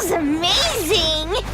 smells amazing!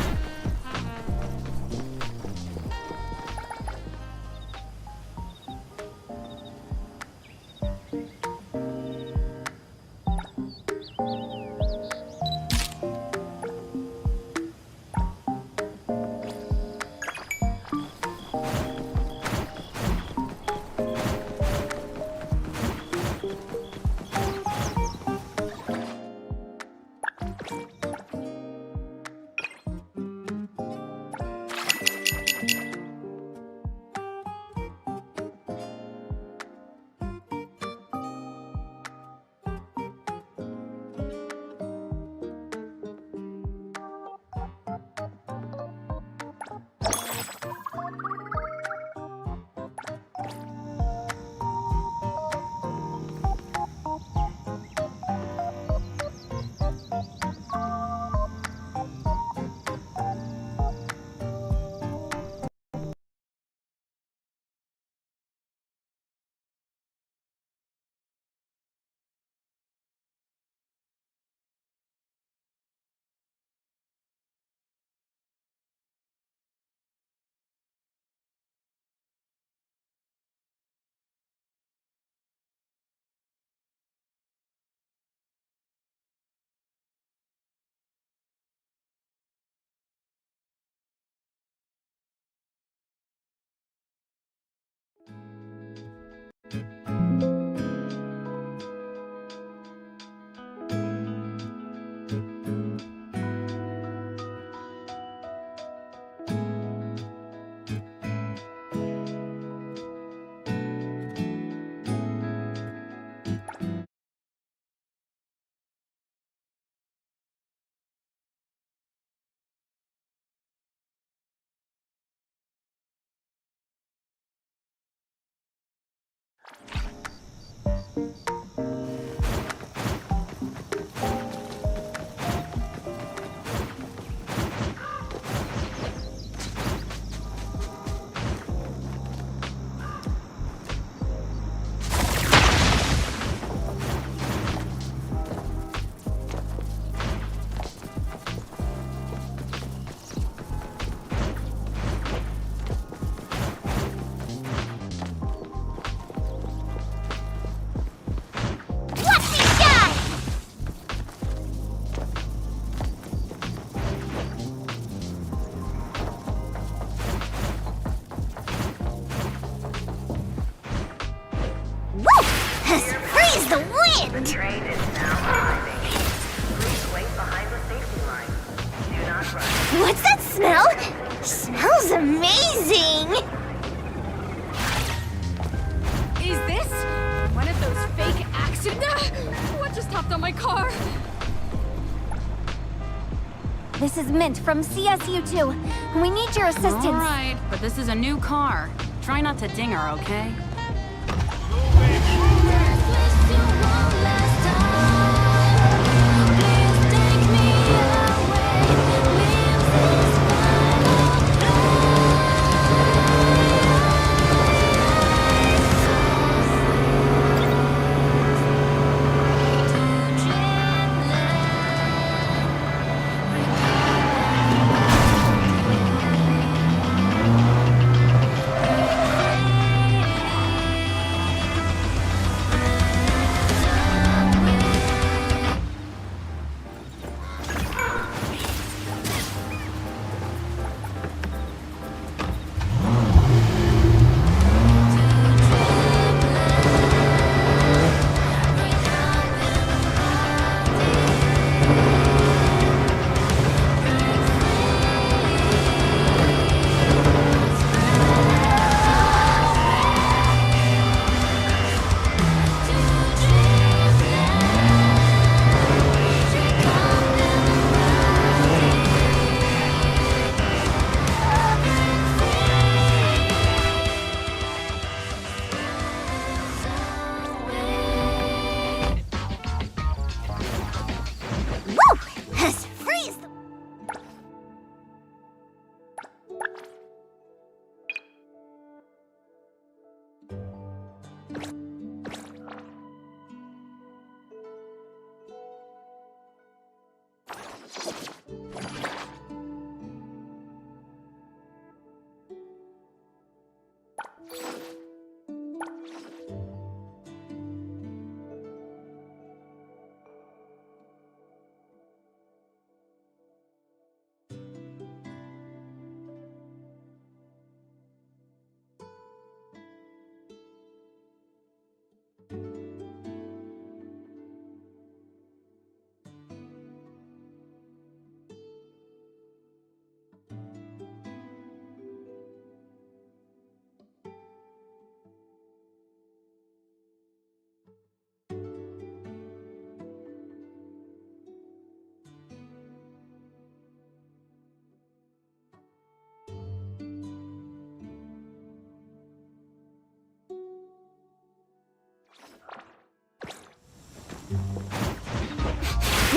Freeze the wind! The train is now arriving. Please wait behind the safety line. Do not run. What's that smell? Smells amazing! Is this one of those fake accidents? What just hopped on my car? This is Mint from CSU2. We need your assistance. All right, but this is a new car. Try not to ding her, okay?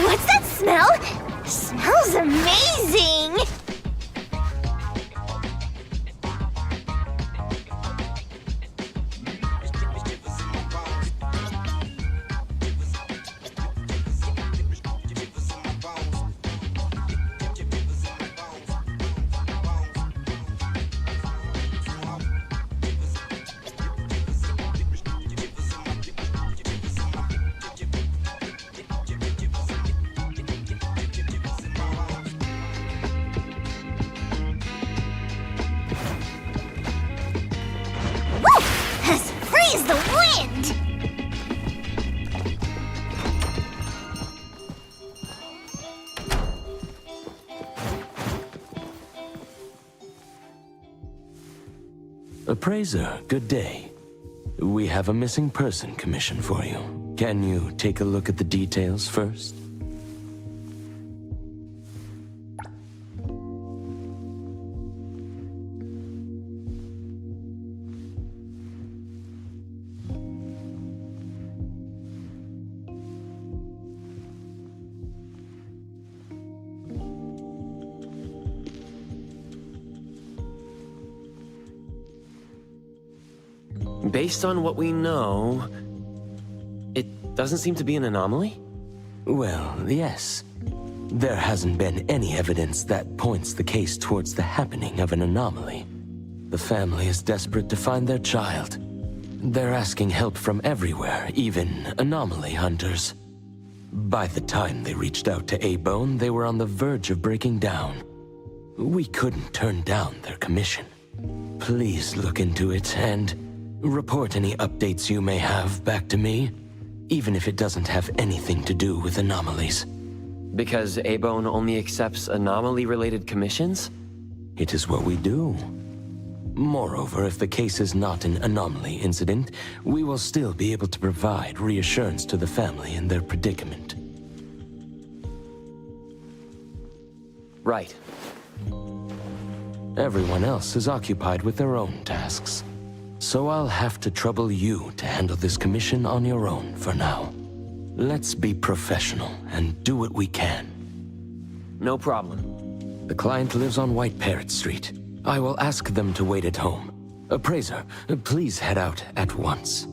What's that smell? Smells amazing! As free as the wind! Appraiser, good day. We have a missing person commission for you. Can you take a look at the details first? Based on what we know, it doesn't seem to be an anomaly? Well, yes. There hasn't been any evidence that points the case towards the happening of an anomaly. The family is desperate to find their child. They're asking help from everywhere, even anomaly hunters. By the time they reached out to A-Bone, they were on the verge of breaking down. We couldn't turn down their commission. Please look into it and report any updates you may have back to me, even if it doesn't have anything to do with anomalies. Because A-Bone only accepts anomaly-related commissions? It is what we do. Moreover, if the case is not an anomaly incident, we will still be able to provide reassurance to the family in their predicament. Right. Everyone else is occupied with their own tasks. So I'll have to trouble you to handle this commission on your own for now. Let's be professional and do what we can. No problem. The client lives on White Parrot Street. I will ask them to wait at home. Appraiser, please head out at once.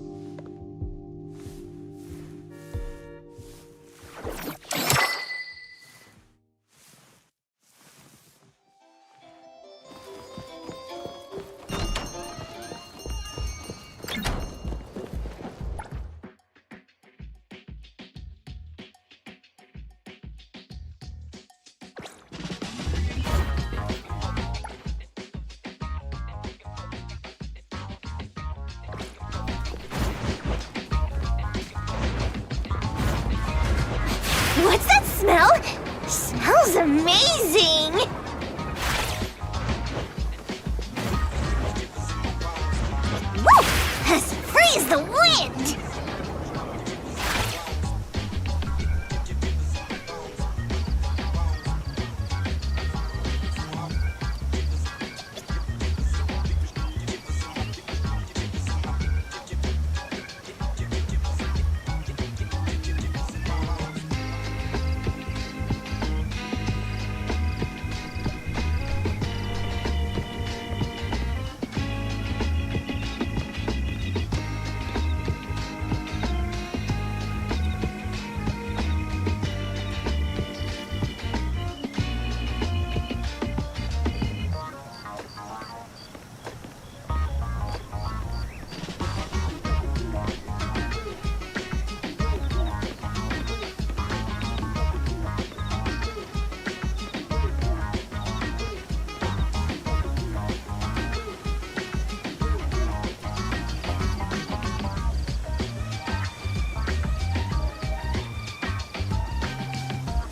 What's that smell? Smells amazing! Woo! As free as the wind!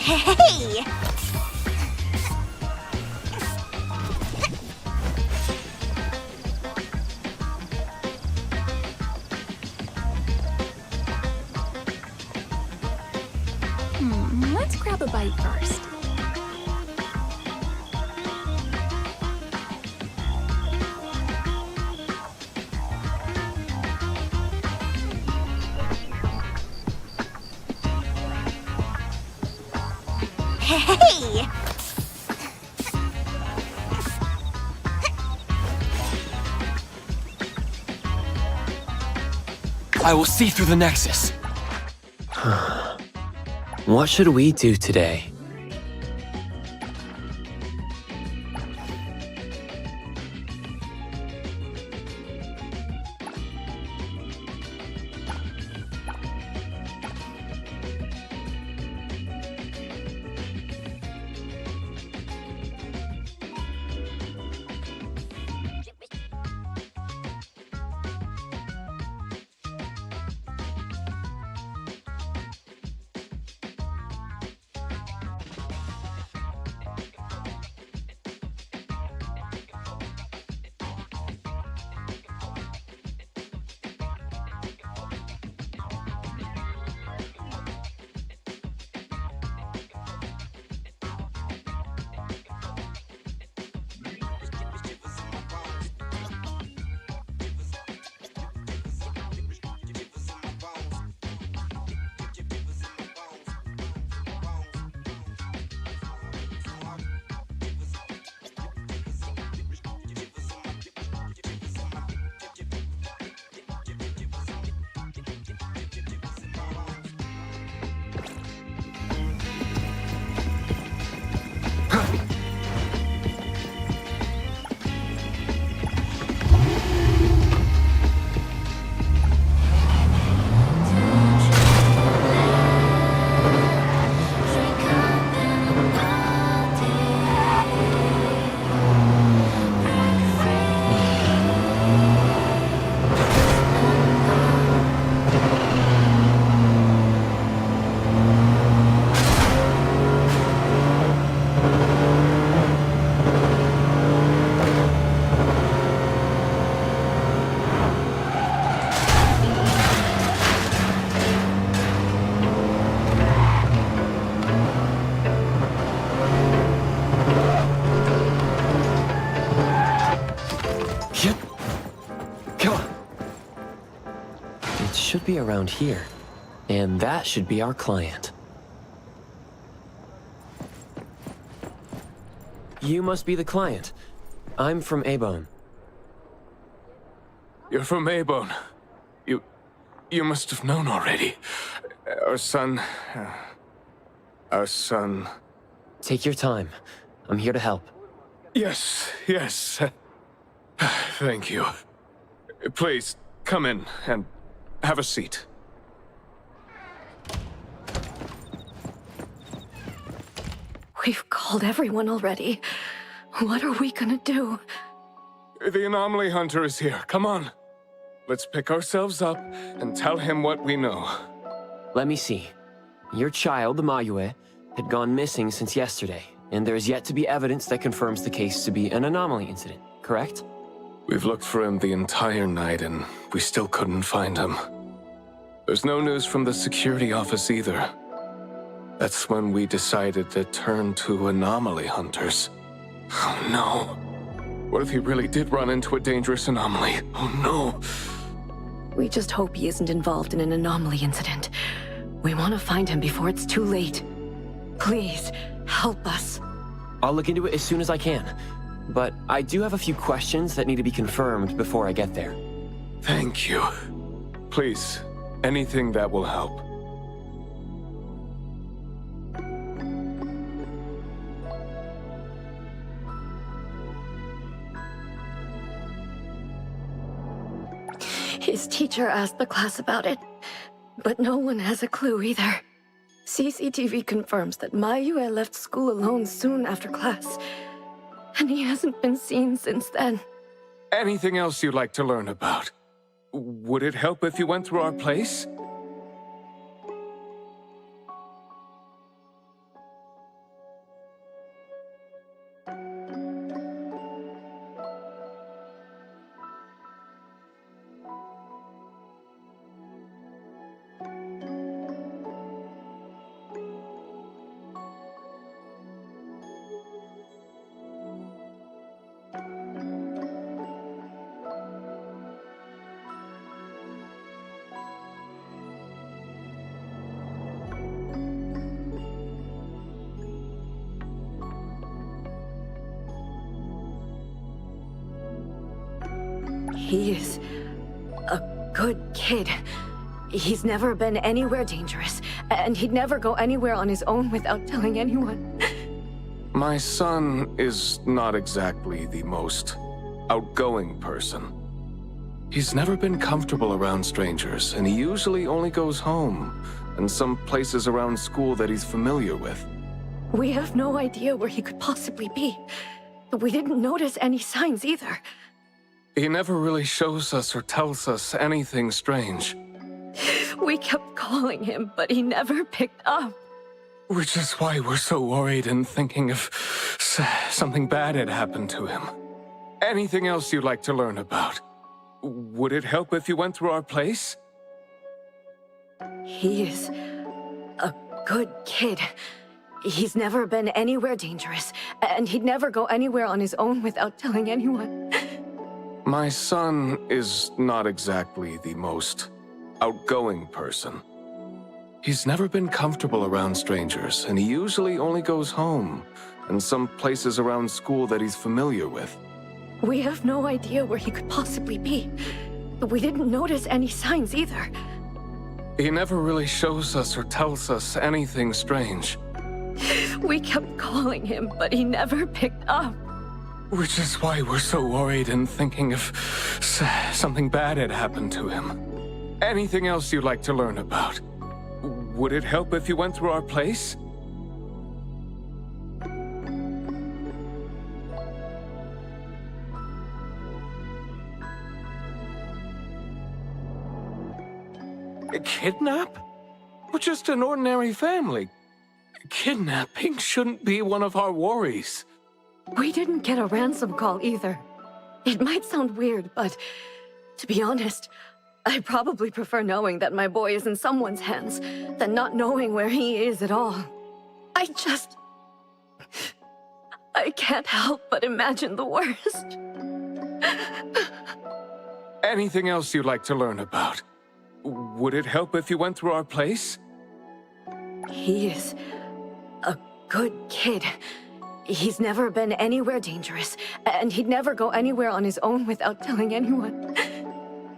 Hey! Let's grab a bite first. Hey! I will see through the Nexus. What should we do today? It should be around here. And that should be our client. You must be the client. I'm from Abone. You're from Abone. You must have known already. Our son... Our son... Take your time. I'm here to help. Yes. Thank you. Please, come in and have a seat. We've called everyone already. What are we gonna do? The anomaly hunter is here. Come on. Let's pick ourselves up and tell him what we know. Let me see. Your child, the Mayue, had gone missing since yesterday, and there's yet to be evidence that confirms the case to be an anomaly incident, correct? We've looked for him the entire night, and we still couldn't find him. There's no news from the security office either. That's when we decided to turn to anomaly hunters. Oh no. What if he really did run into a dangerous anomaly? Oh no. We just hope he isn't involved in an anomaly incident. We want to find him before it's too late. Please, help us. I'll look into it as soon as I can. But I do have a few questions that need to be confirmed before I get there. Thank you. Please, anything that will help. His teacher asked the class about it, but no one has a clue either. CCTV confirms that Mayue left school alone soon after class, and he hasn't been seen since then. Anything else you'd like to learn about? Would it help if you went through our place? He is a good kid. He's never been anywhere dangerous, and he'd never go anywhere on his own without telling anyone. My son is not exactly the most outgoing person. He's never been comfortable around strangers, and he usually only goes home and some places around school that he's familiar with. We have no idea where he could possibly be. We didn't notice any signs either. He never really shows us or tells us anything strange. We kept calling him, but he never picked up. Which is why we're so worried and thinking if something bad had happened to him. Anything else you'd like to learn about? Would it help if you went through our place? He is a good kid. He's never been anywhere dangerous, and he'd never go anywhere on his own without telling anyone. My son is not exactly the most outgoing person. He's never been comfortable around strangers, and he usually only goes home and some places around school that he's familiar with. We have no idea where he could possibly be. We didn't notice any signs either. He never really shows us or tells us anything strange. We kept calling him, but he never picked up. Which is why we're so worried and thinking if something bad had happened to him. Anything else you'd like to learn about? Would it help if you went through our place? A kidnap? We're just an ordinary family. Kidnapping shouldn't be one of our worries. We didn't get a ransom call either. It might sound weird, but to be honest, I probably prefer knowing that my boy is in someone's hands than not knowing where he is at all. I can't help but imagine the worst. Anything else you'd like to learn about? Would it help if you went through our place? He is a good kid. He's never been anywhere dangerous, and he'd never go anywhere on his own without telling anyone.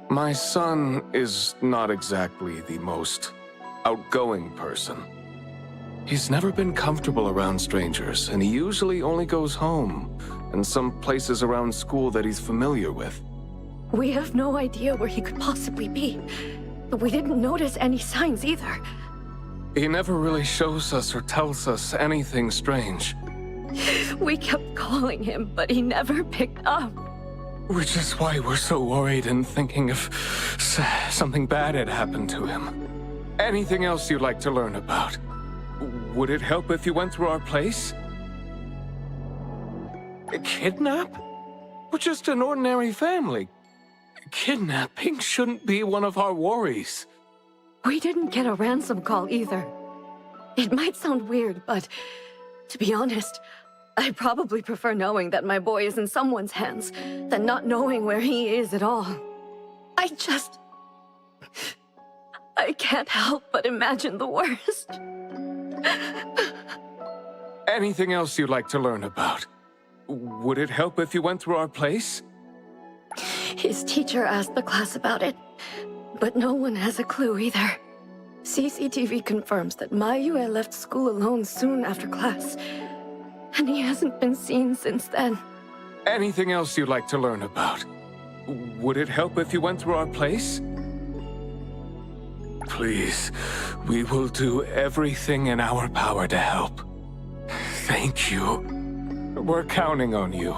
My son is not exactly the most outgoing person. He's never been comfortable around strangers, and he usually only goes home and some places around school that he's familiar with. We have no idea where he could possibly be. We didn't notice any signs either. He never really shows us or tells us anything strange. We kept calling him, but he never picked up. Which is why we're so worried and thinking if something bad had happened to him. Anything else you'd like to learn about? Would it help if you went through our place? A kidnap? We're just an ordinary family. Kidnapping shouldn't be one of our worries. We didn't get a ransom call either. It might sound weird, but to be honest, I probably prefer knowing that my boy is in someone's hands than not knowing where he is at all. I can't help but imagine the worst. Anything else you'd like to learn about? Would it help if you went through our place? His teacher asked the class about it, but no one has a clue either. CCTV confirms that Mayue left school alone soon after class, and he hasn't been seen since then. Anything else you'd like to learn about? Would it help if you went through our place? Please, we will do everything in our power to help. Thank you. We're counting on you.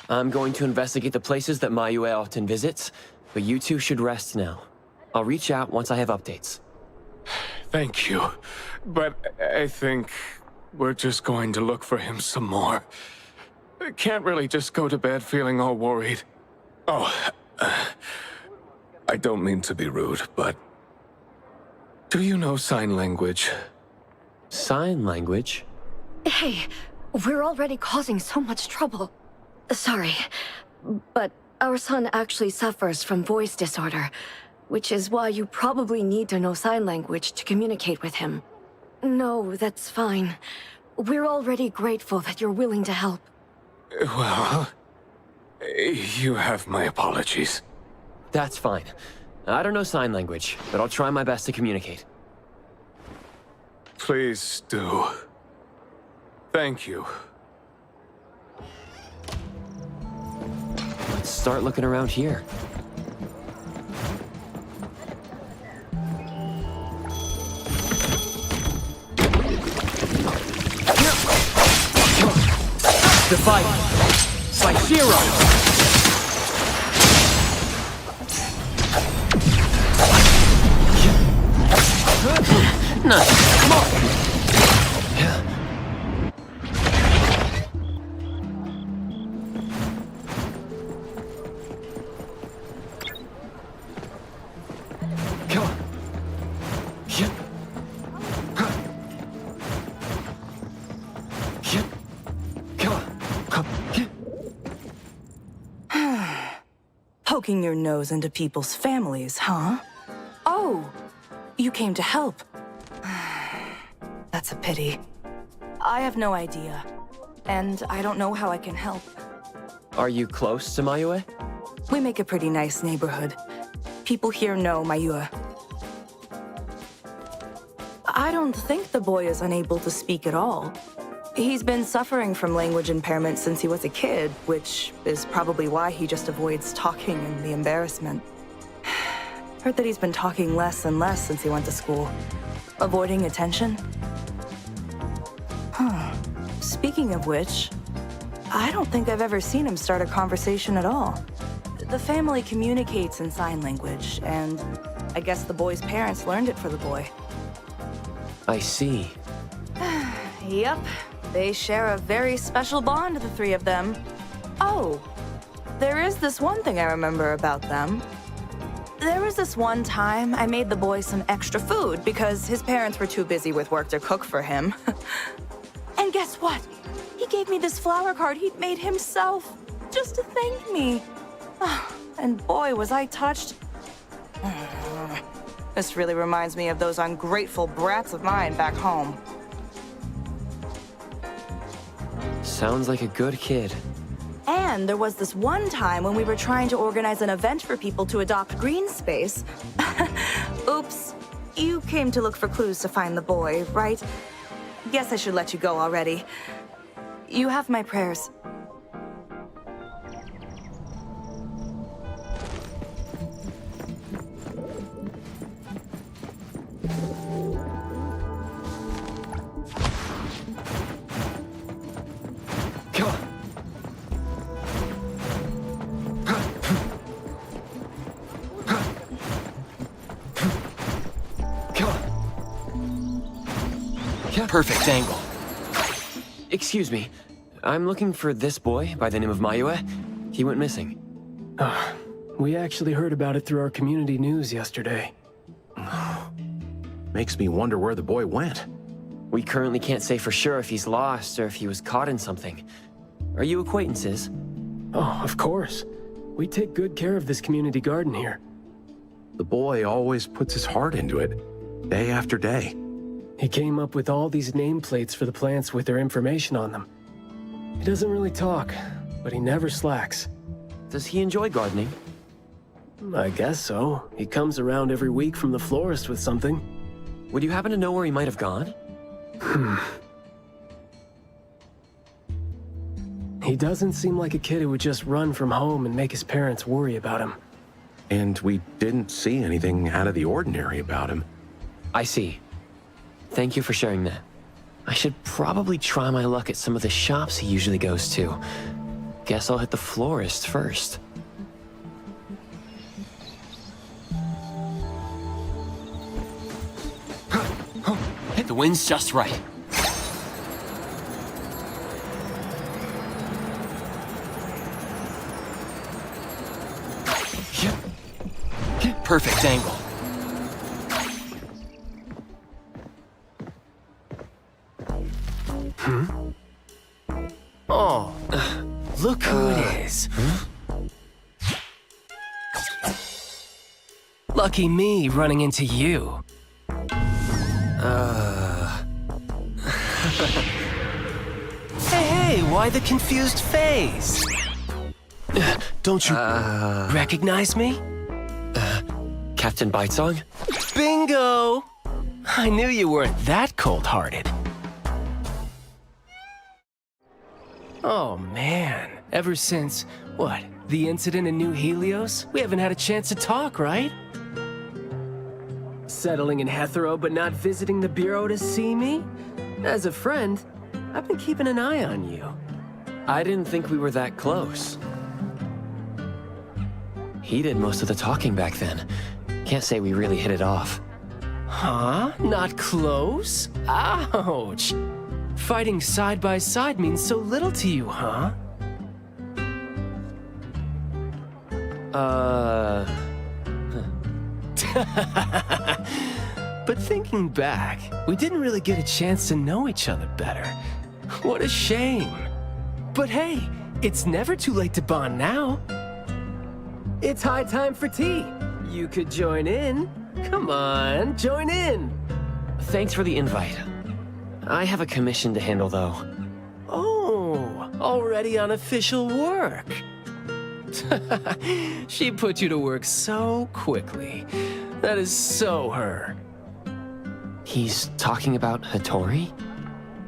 I'm going to investigate the places that Mayue often visits, but you two should rest now. I'll reach out once I have updates. Thank you. But I think we're just going to look for him some more. I can't really just go to bed feeling all worried. Oh, I don't mean to be rude, but do you know sign language? Sign language? Hey, we're already causing so much trouble. Sorry, but our son actually suffers from voice disorder, which is why you probably need to know sign language to communicate with him. No, that's fine. We're already grateful that you're willing to help. Well, you have my apologies. That's fine. I don't know sign language, but I'll try my best to communicate. Please do. Thank you. Let's start looking around here. The fight! Saishiro! Nice! Come on! Poking your nose into people's families, huh? Oh, you came to help. That's a pity. I have no idea, and I don't know how I can help. Are you close to Mayue? We make a pretty nice neighborhood. People here know Mayue. I don't think the boy is unable to speak at all. He's been suffering from language impairment since he was a kid, which is probably why he just avoids talking and the embarrassment. Heard that he's been talking less and less since he went to school. Avoiding attention? Huh. Speaking of which, I don't think I've ever seen him start a conversation at all. The family communicates in sign language, and I guess the boy's parents learned it for the boy. I see. Yep. They share a very special bond, the three of them. Oh, there is this one thing I remember about them. There was this one time I made the boy some extra food because his parents were too busy with work to cook for him. And guess what? He gave me this flower card he'd made himself, just to thank me. And boy, was I touched. This really reminds me of those ungrateful brats of mine back home. Sounds like a good kid. And there was this one time when we were trying to organize an event for people to adopt green space. Oops. You came to look for clues to find the boy, right? Guess I should let you go already. You have my prayers. Perfect angle. Excuse me. I'm looking for this boy by the name of Mayue. He went missing. We actually heard about it through our community news yesterday. Makes me wonder where the boy went. We currently can't say for sure if he's lost or if he was caught in something. Are you acquaintances? Oh, of course. We take good care of this community garden here. The boy always puts his heart into it, day after day. He came up with all these nameplates for the plants with their information on them. He doesn't really talk, but he never slacks. Does he enjoy gardening? I guess so. He comes around every week from the florist with something. Would you happen to know where he might have gone? He doesn't seem like a kid who would just run from home and make his parents worry about him. And we didn't see anything out of the ordinary about him. I see. Thank you for sharing that. I should probably try my luck at some of the shops he usually goes to. Guess I'll hit the florist first. The wind's just right. Perfect angle. Oh, look who it is. Lucky me running into you. Hey, why the confused face? Don't you recognize me? Captain Bitesong? Bingo! I knew you weren't that cold-hearted. Oh, man. Ever since, what, the incident in New Helios? We haven't had a chance to talk, right? Settling in Hetero but not visiting the Bureau to see me? As a friend, I've been keeping an eye on you. I didn't think we were that close. He did most of the talking back then. Can't say we really hit it off. Huh? Not close? Ouch! Fighting side by side means so little to you, huh? But thinking back, we didn't really get a chance to know each other better. What a shame. But hey, it's never too late to bond now. It's high time for tea. You could join in. Come on, join in. Thanks for the invite. I have a commission to handle, though. Oh, already on official work. She put you to work so quickly. That is so her. He's talking about Hattori?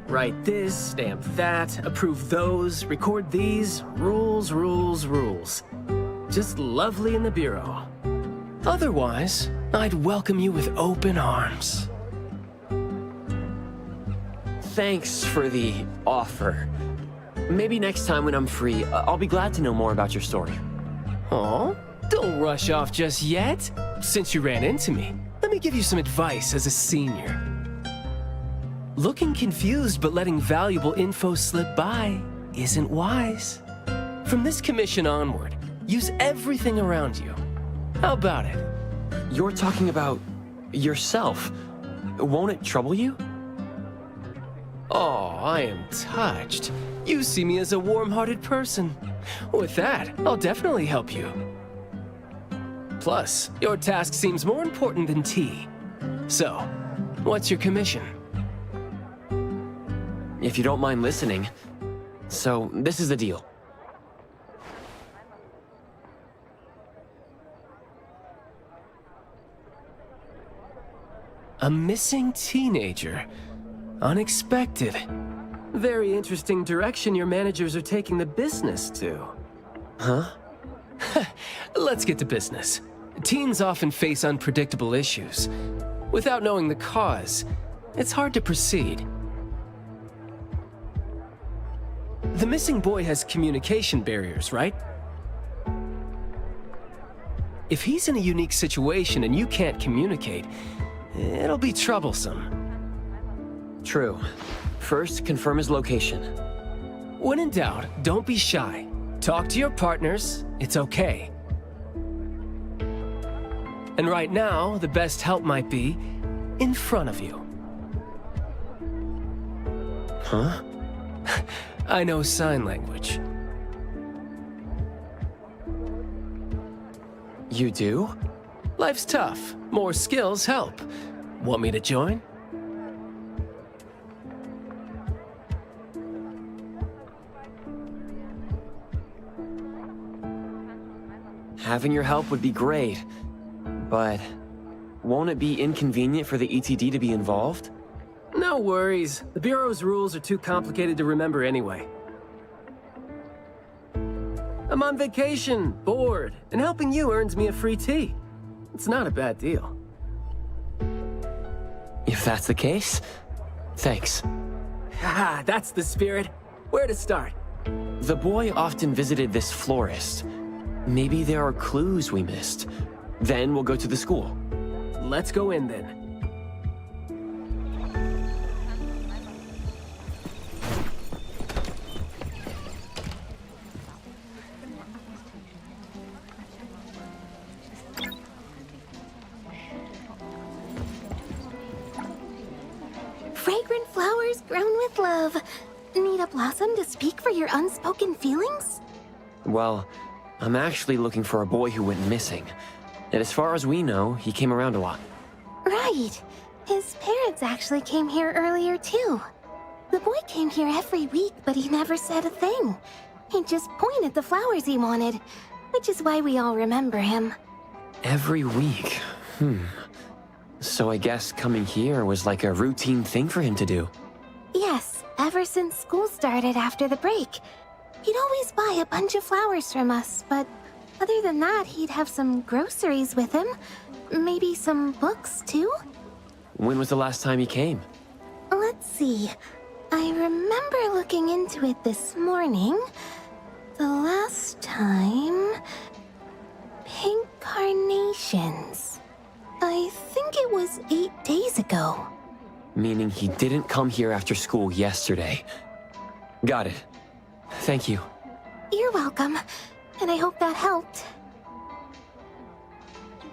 Write this, stamp that, approve those, record these. Rules, rules, rules. Just lovely in the Bureau. Otherwise, I'd welcome you with open arms. Thanks for the offer. Maybe next time when I'm free, I'll be glad to know more about your story. Oh, don't rush off just yet. Since you ran into me, let me give you some advice as a senior. Looking confused but letting valuable info slip by isn't wise. From this commission onward, use everything around you. How about it? You're talking about yourself. Won't it trouble you? Oh, I am touched. You see me as a warm-hearted person. With that, I'll definitely help you. Plus, your task seems more important than tea. So, what's your commission? If you don't mind listening. So, this is the deal. A missing teenager. Unexpected. Very interesting direction your managers are taking the business to. Huh? Let's get to business. Teens often face unpredictable issues. Without knowing the cause, it's hard to proceed. The missing boy has communication barriers, right? If he's in a unique situation and you can't communicate, it'll be troublesome. True. First, confirm his location. When in doubt, don't be shy. Talk to your partners, it's okay. And right now, the best help might be in front of you. Huh? I know sign language. You do? Life's tough. More skills help. Want me to join? Having your help would be great, but won't it be inconvenient for the ETD to be involved? No worries. The Bureau's rules are too complicated to remember anyway. I'm on vacation, bored, and helping you earns me a free tea. It's not a bad deal. If that's the case, thanks. Haha, that's the spirit. Where to start? The boy often visited this florist. Maybe there are clues we missed. Then we'll go to the school. Let's go in then. Fragrant flowers grown with love. Need a blossom to speak for your unspoken feelings? Well, I'm actually looking for a boy who went missing. And as far as we know, he came around a lot. Right. His parents actually came here earlier, too. The boy came here every week, but he never said a thing. He'd just point at the flowers he wanted, which is why we all remember him. Every week? So I guess coming here was like a routine thing for him to do. Yes, ever since school started after the break. He'd always buy a bunch of flowers from us, but other than that, he'd have some groceries with him. Maybe some books, too? When was the last time he came? Let's see. I remember looking into it this morning. The last time... Pink carnations. I think it was 8 days ago. Meaning he didn't come here after school yesterday. Got it. Thank you. You're welcome, and I hope that helped.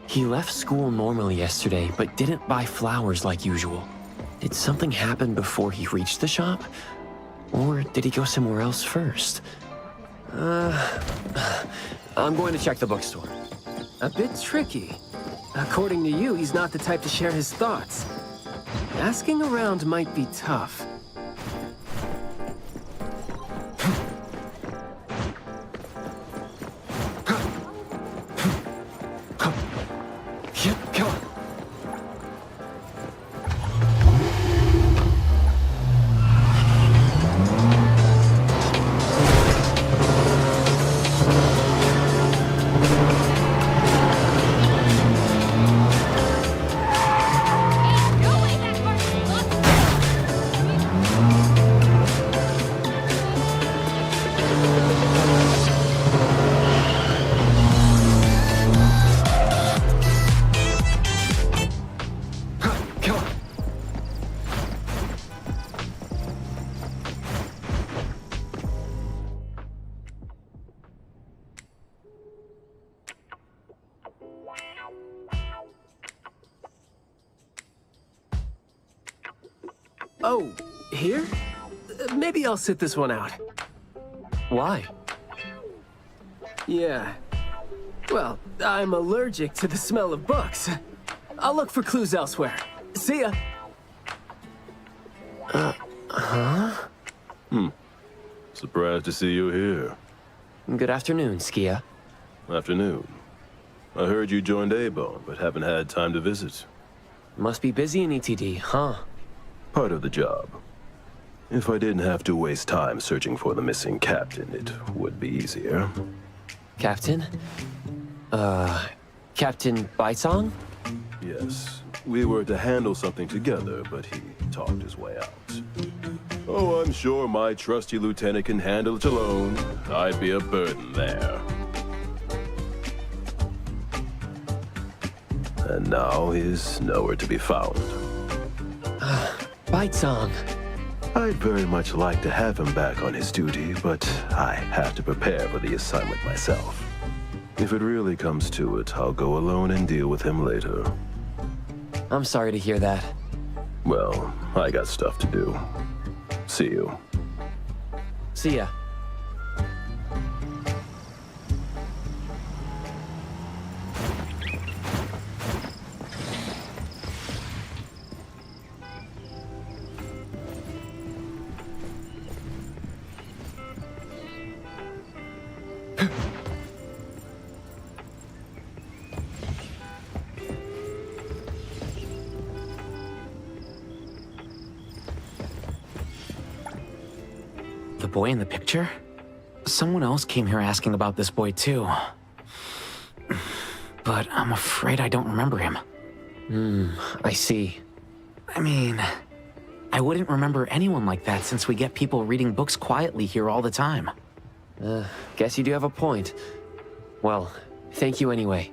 He left school normally yesterday, but didn't buy flowers like usual. Did something happen before he reached the shop? Or did he go somewhere else first? I'm going to check the bookstore. A bit tricky. According to you, he's not the type to share his thoughts. Asking around might be tough. Oh, here? Maybe I'll sit this one out. Why? Yeah. Well, I'm allergic to the smell of books. I'll look for clues elsewhere. See ya. Surprised to see you here. Good afternoon, Skia. Afternoon. I heard you joined A-Bone, but haven't had time to visit. Must be busy in ETD, huh? Part of the job. If I didn't have to waste time searching for the missing captain, it would be easier. Captain? Captain Baitong? Yes. We were to handle something together, but he talked his way out. Oh, I'm sure my trusty lieutenant can handle it alone. I'd be a burden there. And now he's nowhere to be found. Baitong. I'd very much like to have him back on his duty, but I have to prepare for the assignment myself. If it really comes to it, I'll go alone and deal with him later. I'm sorry to hear that. Well, I got stuff to do. See you. See ya. The boy in the picture? Someone else came here asking about this boy too. But I'm afraid I don't remember him. I see. I mean, I wouldn't remember anyone like that since we get people reading books quietly here all the time. Guess you do have a point. Well, thank you anyway.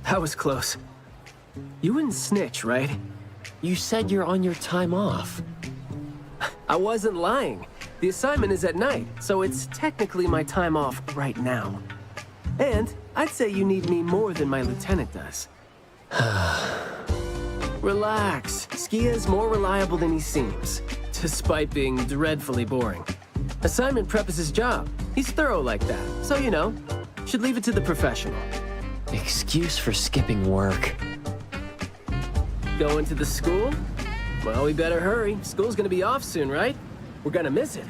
That was close. You wouldn't snitch, right? You said you're on your time off. I wasn't lying. The assignment is at night, so it's technically my time off right now. And I'd say you need me more than my lieutenant does. Relax. Skia's more reliable than he seems, despite being dreadfully boring. Assignment prep is his job. He's thorough like that, so you know, should leave it to the professional. Excuse for skipping work. Going to the school? Well, we better hurry. School's gonna be off soon, right? We're gonna miss it.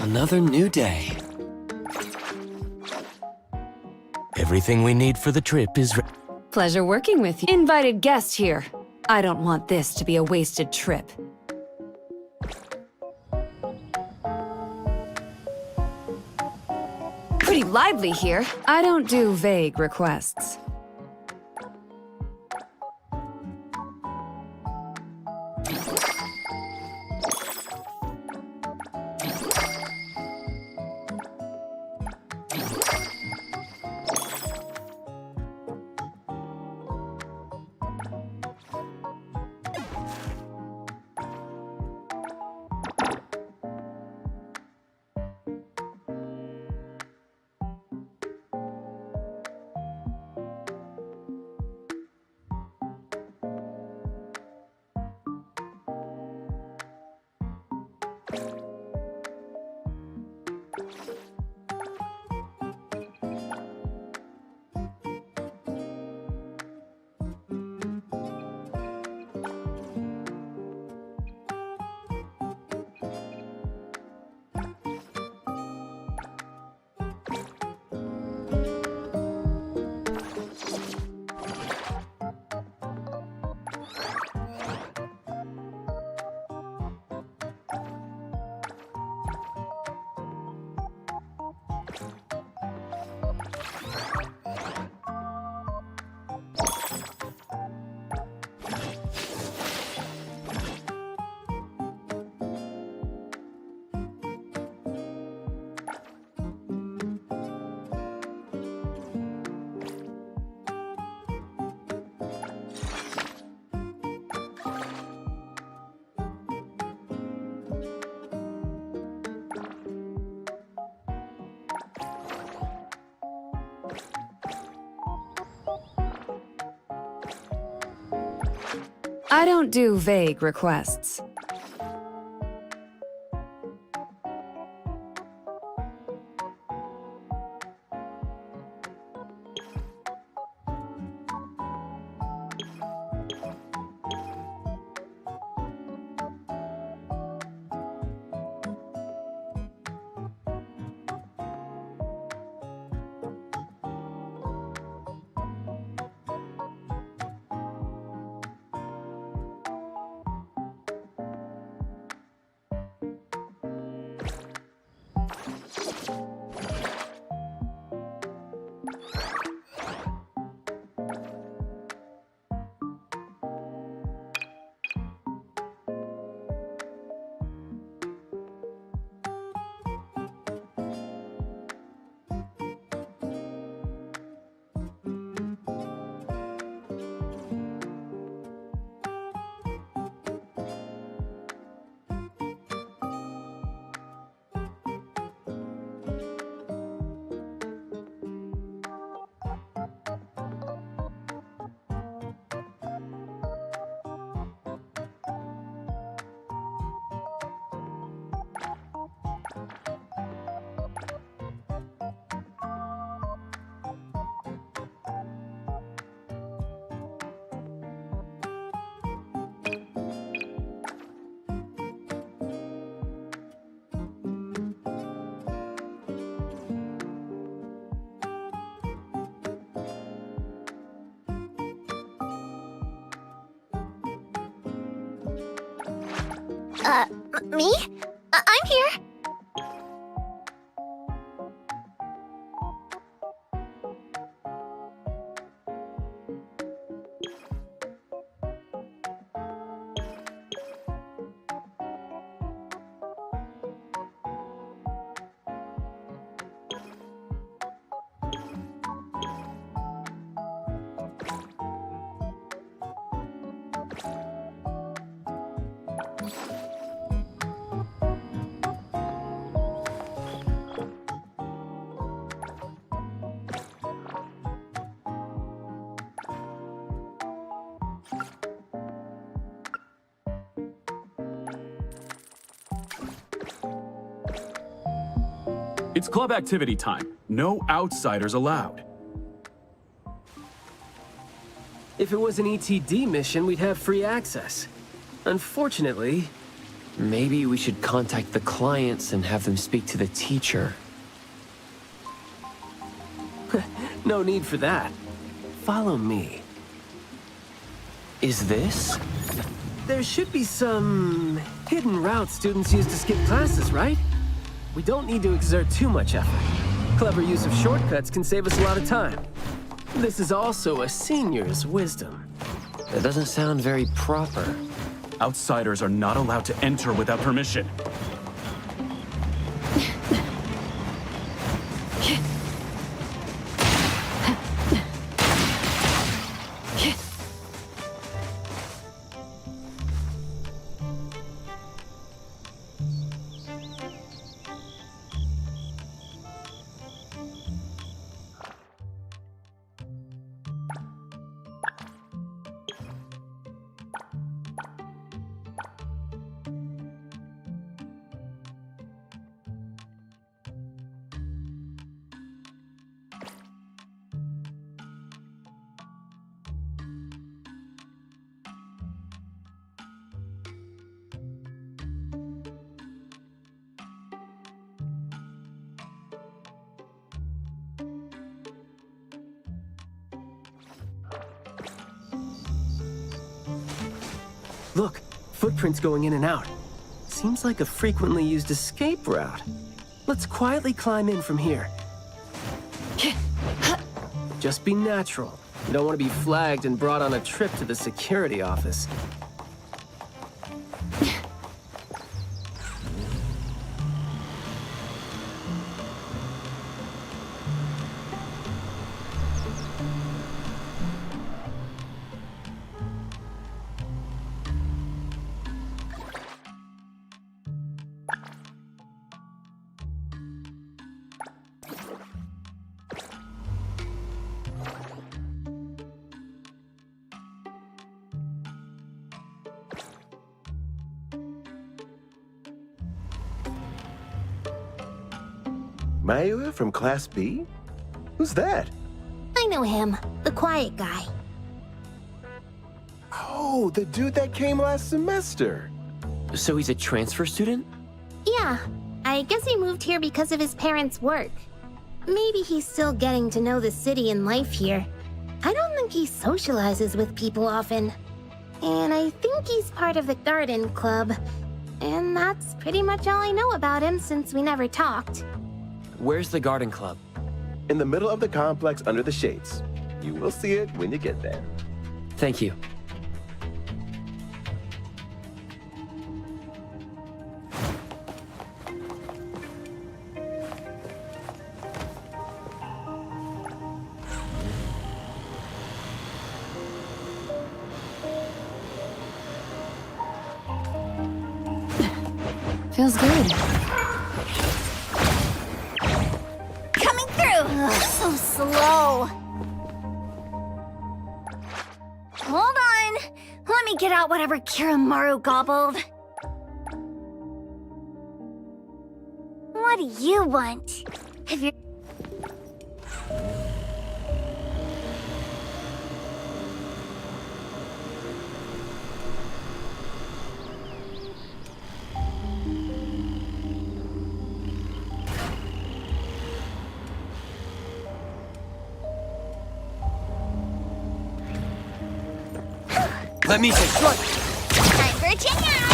Another new day. Everything we need for the trip is ready. Pleasure working with you. Invited guest here. I don't want this to be a wasted trip. Pretty lively here. I don't do vague requests. I don't do vague requests. Me? I'm here. It's club activity time. No outsiders allowed. If it was an ETD mission, we'd have free access. Unfortunately, Maybe we should contact the clients and have them speak to the teacher. No need for that. Follow me. Is this? There should be some hidden route students use to skip classes, right? We don't need to exert too much effort. Clever use of shortcuts can save us a lot of time. This is also a senior's wisdom. That doesn't sound very proper. Outsiders are not allowed to enter without permission. Look, footprints going in and out. Seems like a frequently used escape route. Let's quietly climb in from here. Just be natural. You don't want to be flagged and brought on a trip to the security office. Mayua from Class B? Who's that? I know him, the quiet guy. Oh, the dude that came last semester. So he's a transfer student? Yeah, I guess he moved here because of his parents' work. Maybe he's still getting to know the city and life here. I don't think he socializes with people often. And I think he's part of the garden club. And that's pretty much all I know about him since we never talked. Where's the garden club? In the middle of the complex under the shades. You will see it when you get there. Thank you. Feels good. Coming through! Ugh, so slow. Hold on. Let me get out whatever Kiramaru gobbled. What do you want? Have you... Let me take look. Time for a check out!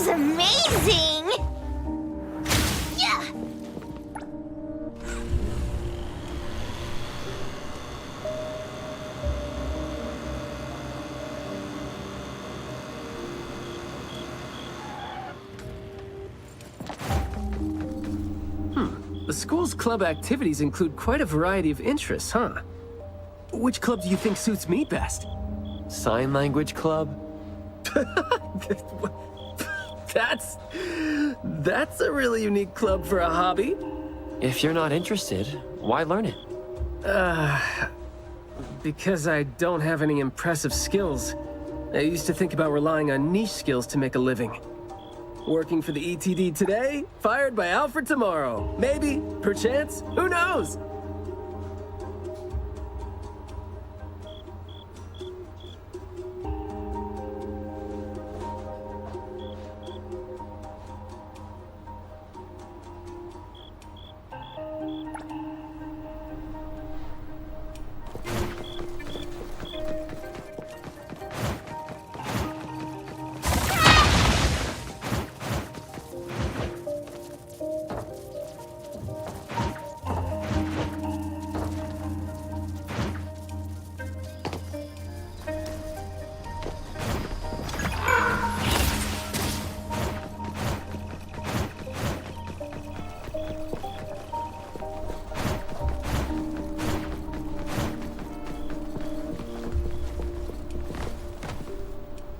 was amazing! Yeah! The school's club activities include quite a variety of interests, huh? Which club do you think suits me best? Sign language club? That's a really unique club for a hobby. If you're not interested, why learn it? Because I don't have any impressive skills. I used to think about relying on niche skills to make a living. Working for the ETD today, fired by Alfred tomorrow. Maybe, perchance, who knows?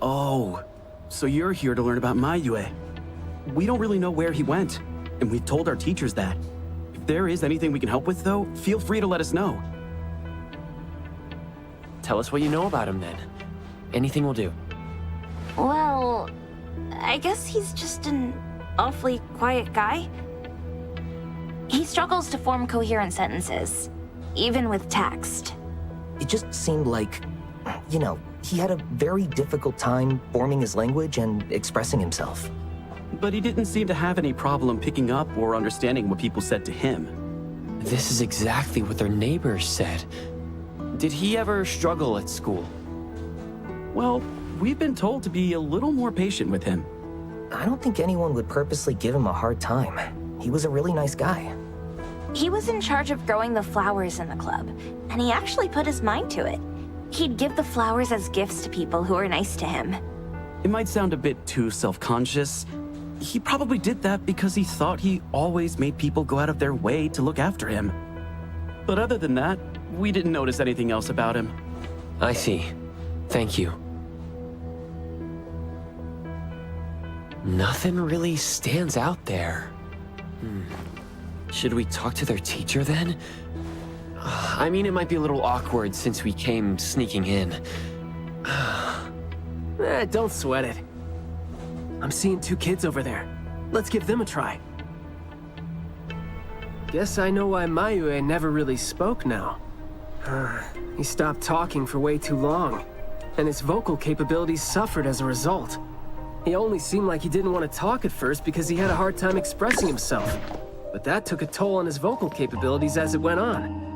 Oh, so you're here to learn about Mayue. We don't really know where he went, and we told our teachers that. If there is anything we can help with, though, feel free to let us know. Tell us what you know about him, then. Anything will do. Well, I guess he's just an awfully quiet guy. He struggles to form coherent sentences, even with text. It just seemed like, you know, he had a very difficult time forming his language and expressing himself. But he didn't seem to have any problem picking up or understanding what people said to him. This is exactly what their neighbors said. Did he ever struggle at school? Well, we've been told to be a little more patient with him. I don't think anyone would purposely give him a hard time. He was a really nice guy. He was in charge of growing the flowers in the club, and he actually put his mind to it. He'd give the flowers as gifts to people who were nice to him. It might sound a bit too self-conscious. He probably did that because he thought he always made people go out of their way to look after him. But other than that, we didn't notice anything else about him. I see. Thank you. Nothing really stands out there. Should we talk to their teacher then? I mean, it might be a little awkward since we came sneaking in. Don't sweat it. I'm seeing two kids over there. Let's give them a try. Guess I know why Mayue never really spoke now. He stopped talking for way too long, and his vocal capabilities suffered as a result. He only seemed like he didn't want to talk at first because he had a hard time expressing himself. But that took a toll on his vocal capabilities as it went on.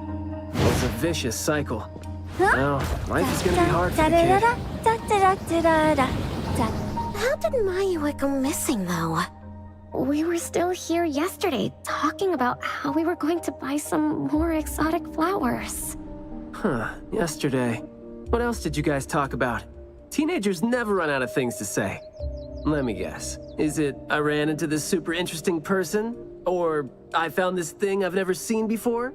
It was a vicious cycle. Now, life is gonna be hard for the kid. How did Mayue go missing, though? We were still here yesterday, talking about how we were going to buy some more exotic flowers. Yesterday. What else did you guys talk about? Teenagers never run out of things to say. Let me guess. Is it, I ran into this super interesting person? Or, I found this thing I've never seen before?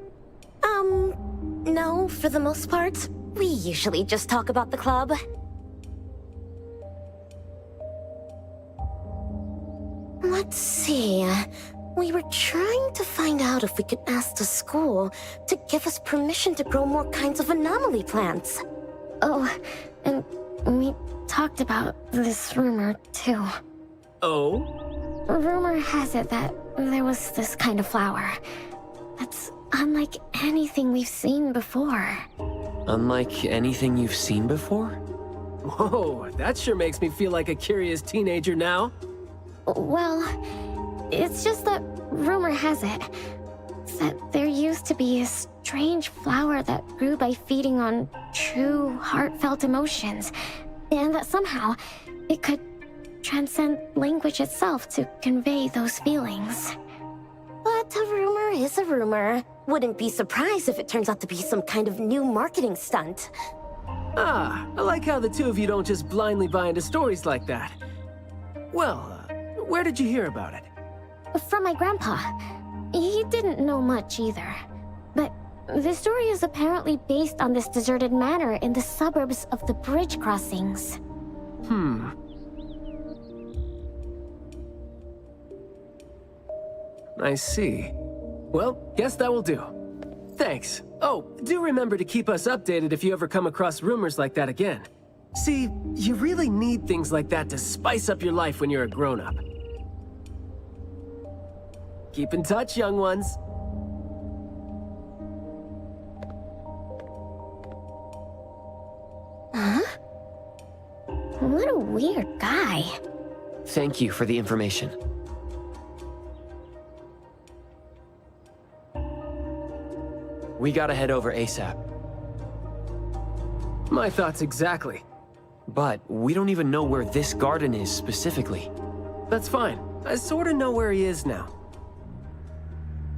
No, for the most part. We usually just talk about the club. Let's see. We were trying to find out if we could ask the school to give us permission to grow more kinds of anomaly plants. Oh, and we talked about this rumor, too. Oh? Rumor has it that there was this kind of flower that's unlike anything we've seen before. Unlike anything you've seen before? Whoa, that sure makes me feel like a curious teenager now. Well, it's just that rumor has it that there used to be a strange flower that grew by feeding on true, heartfelt emotions, and that somehow it could transcend language itself to convey those feelings. But a rumor is a rumor. Wouldn't be surprised if it turns out to be some kind of new marketing stunt. Ah, I like how the two of you don't just blindly buy into stories like that. Well, where did you hear about it? From my grandpa. He didn't know much either. But the story is apparently based on this deserted manor in the suburbs of the bridge crossings. I see. Well, guess that will do. Thanks. Oh, do remember to keep us updated if you ever come across rumors like that again. See, you really need things like that to spice up your life when you're a grown-up. Keep in touch, young ones. Huh? What a weird guy. Thank you for the information. We gotta head over ASAP. My thoughts exactly. But we don't even know where this garden is specifically. That's fine. I sorta know where he is now.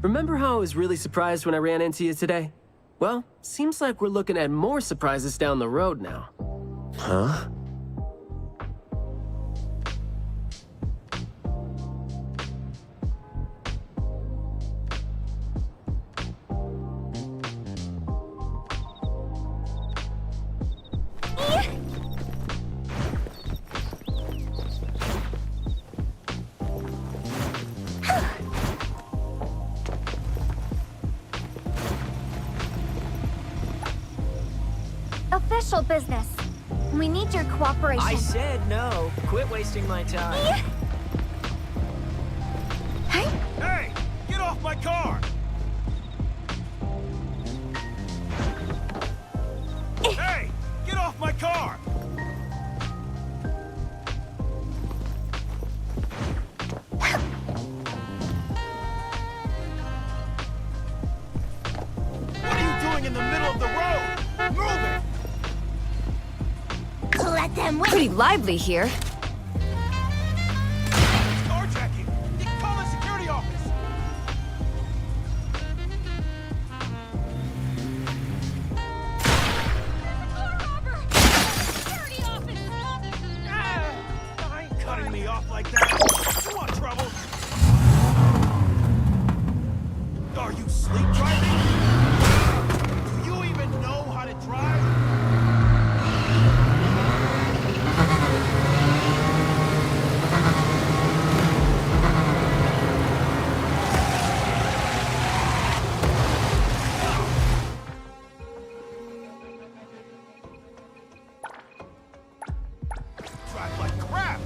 Remember how I was really surprised when I ran into you today? Well, seems like we're looking at more surprises down the road now. Huh? Official business. We need your cooperation. I said no. Quit wasting my time. Hey! Hey! Get off my car! Hey! Get off my car! What are you doing in the middle of the road? Move it! Let them win. Pretty lively here. Carjacking! Call the security office! Security office! I ain't cutting me off like that. You want trouble? Are you sleep driving? Do you even know how to drive? Drive like crap!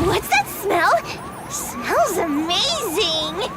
What's that smell? Smells amazing!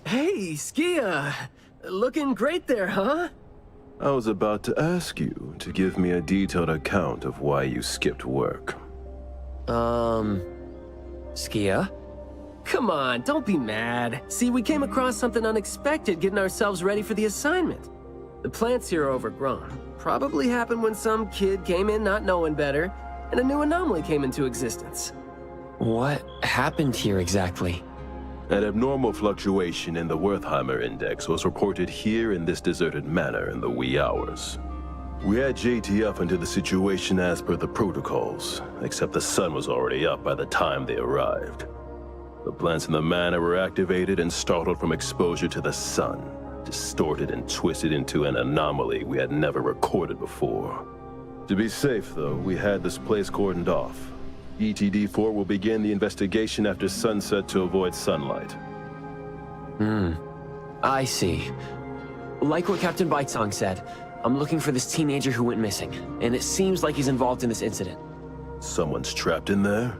Hey, Skia. Looking great there, huh? I was about to ask you to give me a detailed account of why you skipped work. Skia? Come on, don't be mad. See, we came across something unexpected getting ourselves ready for the assignment. The plants here are overgrown. Probably happened when some kid came in not knowing better, and a new anomaly came into existence. What happened here exactly? An abnormal fluctuation in the Wertheimer index was reported here in this deserted manor in the wee hours. We had JTF into the situation as per the protocols, except the sun was already up by the time they arrived. The plants in the manor were activated and startled from exposure to the sun, distorted and twisted into an anomaly we had never recorded before. To be safe, though, we had this place cordoned off. ETD-4 will begin the investigation after sunset to avoid sunlight. I see. Like what Captain Baitsong said, I'm looking for this teenager who went missing, and it seems like he's involved in this incident. Someone's trapped in there?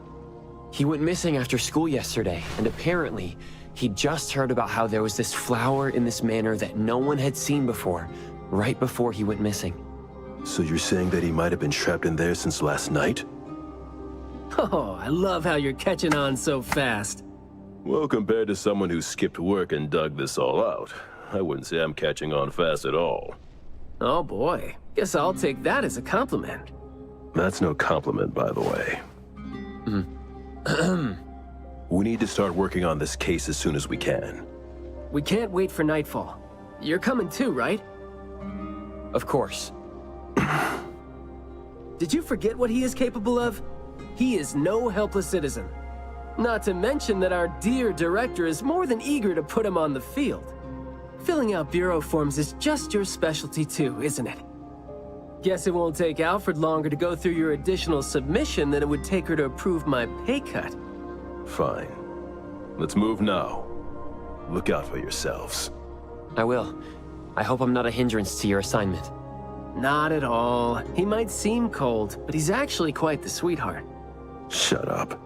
He went missing after school yesterday, and apparently, he just heard about how there was this flower in this manor that no one had seen before, right before he went missing. So you're saying that he might have been trapped in there since last night? Oh, I love how you're catching on so fast. Well, compared to someone who skipped work and dug this all out, I wouldn't say I'm catching on fast at all. Oh boy, guess I'll take that as a compliment. That's no compliment, by the way. We need to start working on this case as soon as we can. We can't wait for nightfall. You're coming too, right? Of course. Did you forget what he is capable of? He is no helpless citizen. Not to mention that our dear director is more than eager to put him on the field. Filling out bureau forms is just your specialty too, isn't it? Guess it won't take Alfred longer to go through your additional submission than it would take her to approve my pay cut. Fine. Let's move now. Look out for yourselves. I will. I hope I'm not a hindrance to your assignment. Not at all. He might seem cold, but he's actually quite the sweetheart. Shut up.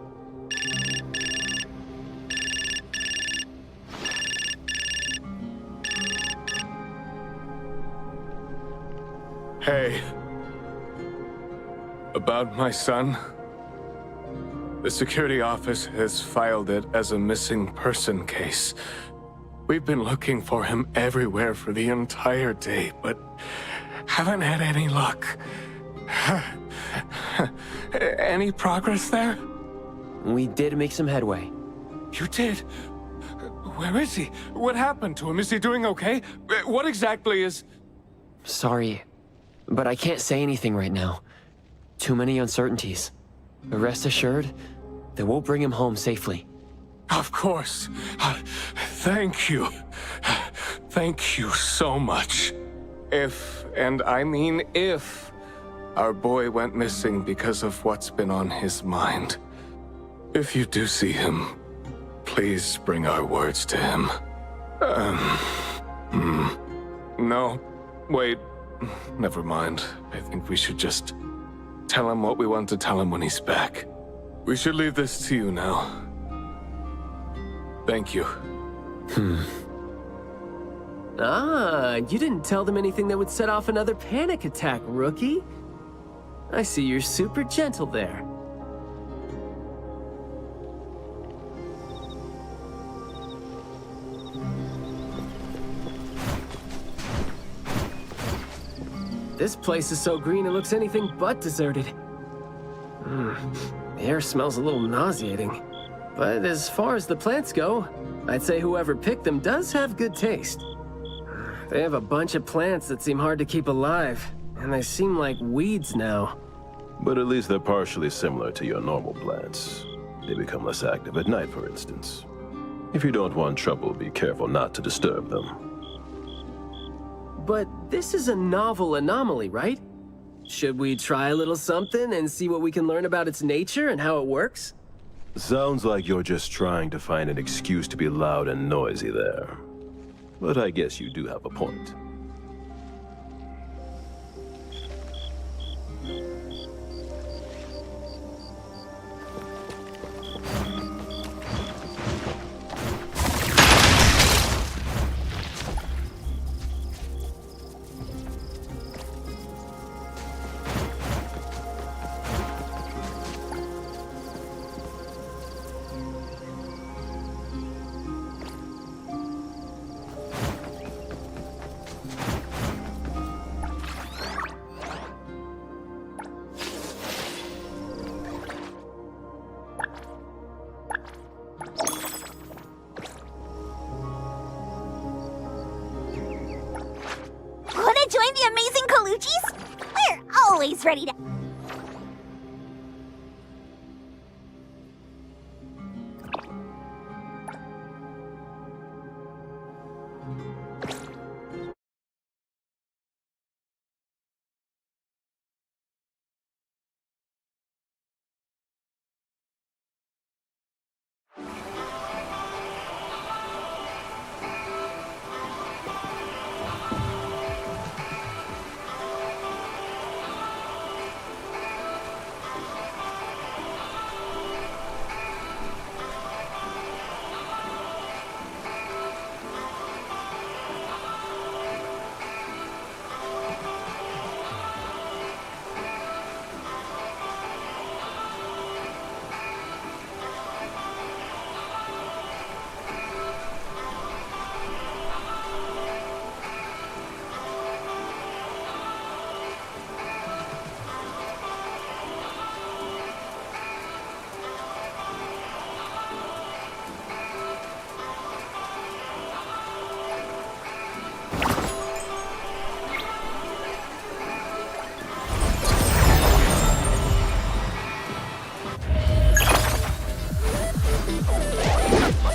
Hey. About my son. The security office has filed it as a missing person case. We've been looking for him everywhere for the entire day, but haven't had any luck. Any progress there? We did make some headway. You did? Where is he? What happened to him? Is he doing okay? What exactly is... Sorry, but I can't say anything right now. Too many uncertainties. Rest assured that we'll bring him home safely. Of course. Thank you. Thank you so much. If, and I mean if, our boy went missing because of what's been on his mind, if you do see him, please bring our words to him. No, wait, never mind. I think we should just tell him what we want to tell him when he's back. We should leave this to you now. Thank you. Ah, you didn't tell them anything that would set off another panic attack, rookie. I see you're super gentle there. This place is so green it looks anything but deserted. The air smells a little nauseating. But as far as the plants go, I'd say whoever picked them does have good taste. They have a bunch of plants that seem hard to keep alive, and they seem like weeds now. But at least they're partially similar to your normal plants. They become less active at night, for instance. If you don't want trouble, be careful not to disturb them. But this is a novel anomaly, right? Should we try a little something and see what we can learn about its nature and how it works? Sounds like you're just trying to find an excuse to be loud and noisy there. But I guess you do have a point. He's ready to...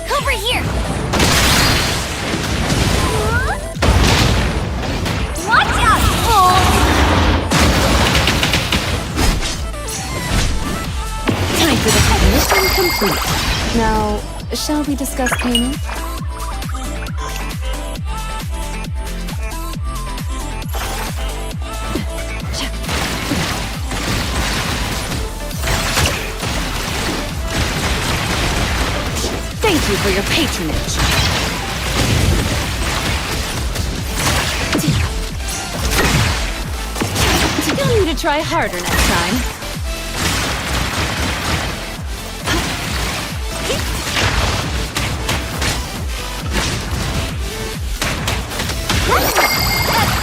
Over here! Watch out, fool! Time for the head mission complete. Now, shall we discuss payment? Thank you for your patronage. You'll need to try harder next time.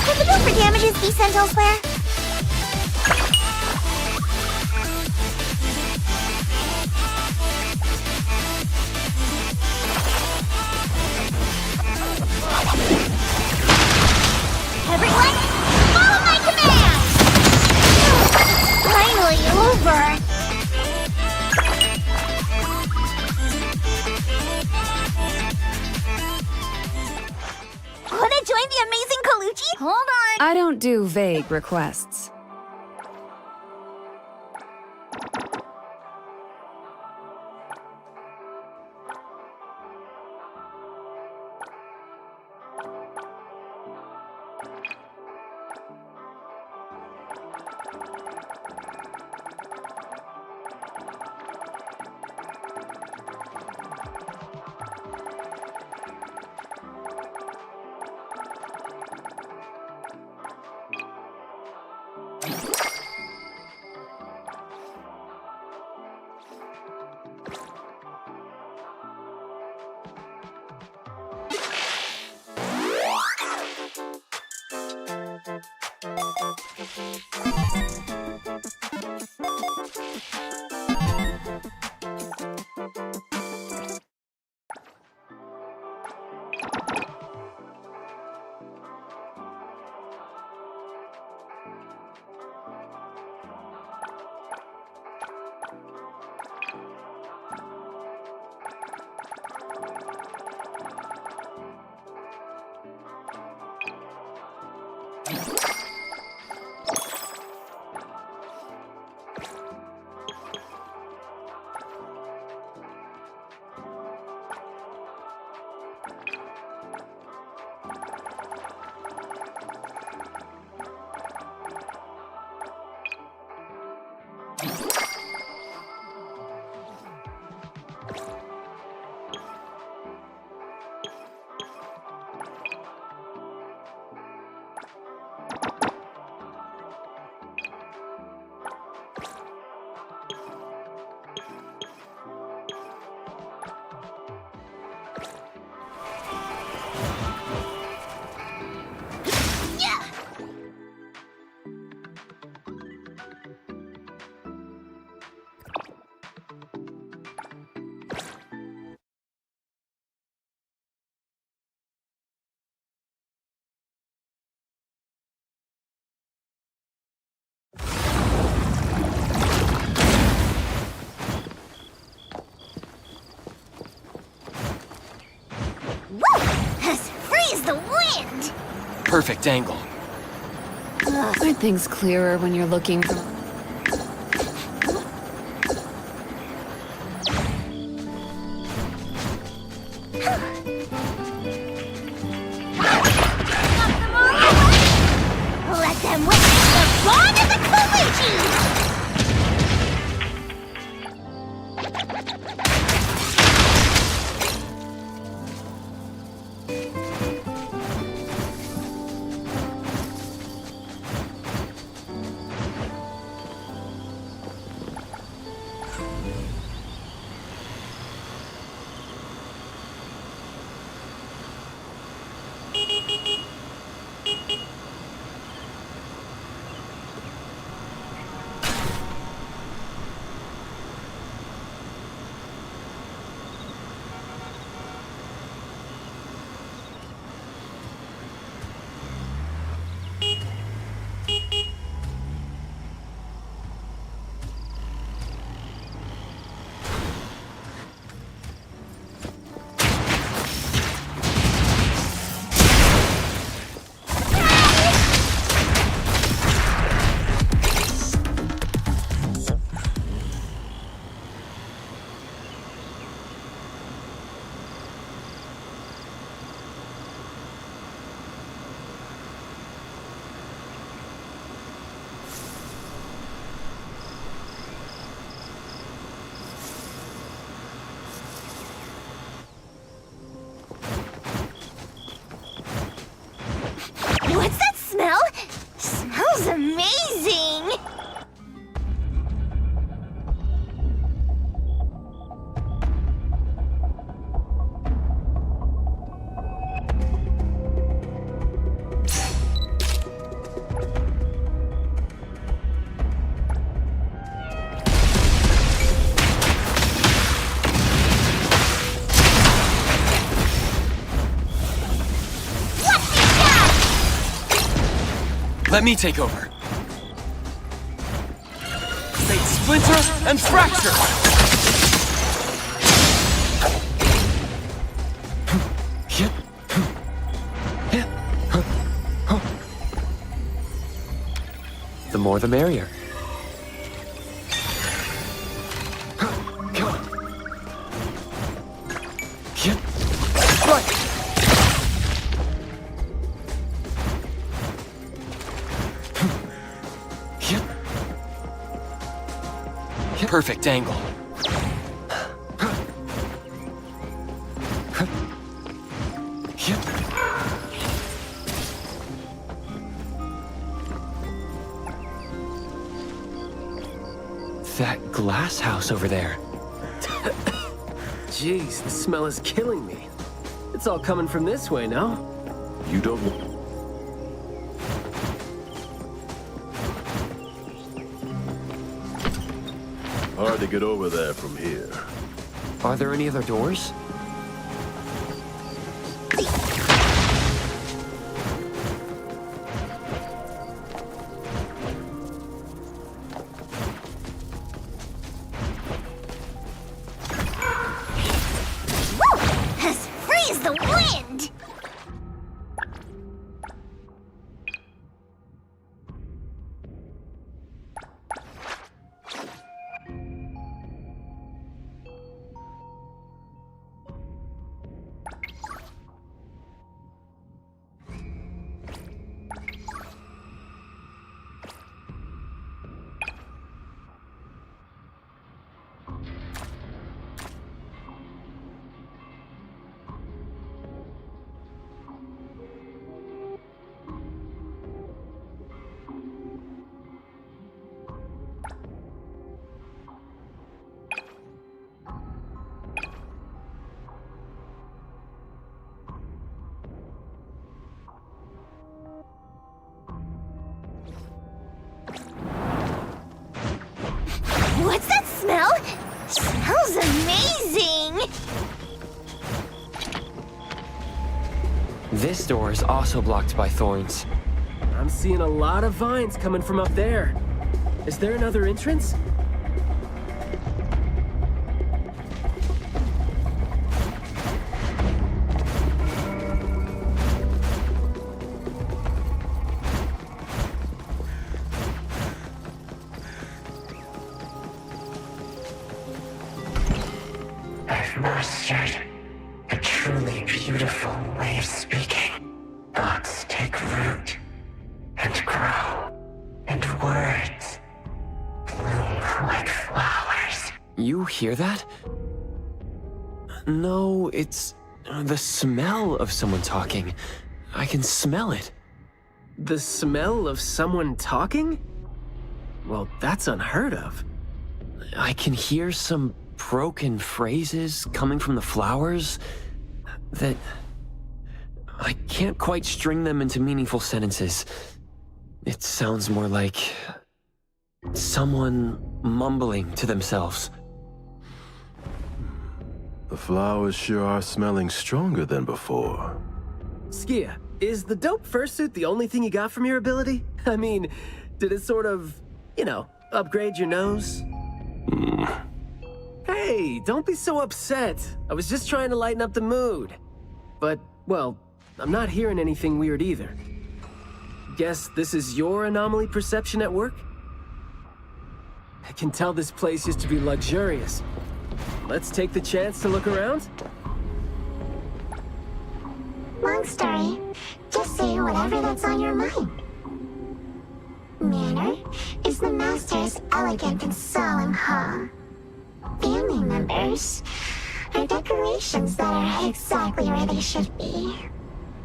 Can the bill for damages be sent elsewhere? Everyone, follow my command! Finally over! Wanna join the amazing Colucci? Hold on! I don't do vague requests. perfect angle. Aren't things clearer when you're looking from... Let them witness the bond of the Koichi! What's that smell? Smells amazing! Let me take over. Fate splinter and fracture! The more the merrier. Perfect angle. That glass house over there. Jeez, the smell is killing me. It's all coming from this way, no? You don't... Hard to get over there from here. Are there any other doors? As free as the wind! What's that smell? Smells amazing! This door is also blocked by thorns. I'm seeing a lot of vines coming from up there. Is there another entrance? mastered a truly beautiful way of speaking. Thoughts take root and grow, and words bloom like flowers. You hear that? No, it's the smell of someone talking. I can smell it. The smell of someone talking? Well, that's unheard of. I can hear some broken phrases coming from the flowers that I can't quite string them into meaningful sentences. It sounds more like someone mumbling to themselves. The flowers sure are smelling stronger than before. Skia, is the dope fursuit the only thing you got from your ability? I mean, did it sort of, upgrade your nose? Hey, don't be so upset. I was just trying to lighten up the mood. But, well, I'm not hearing anything weird either. Guess this is your anomaly perception at work? I can tell this place used to be luxurious. Let's take the chance to look around? Long story. Just say whatever that's on your mind. Manner is the master's elegant and solemn hall. Family members are decorations that are exactly where they should be.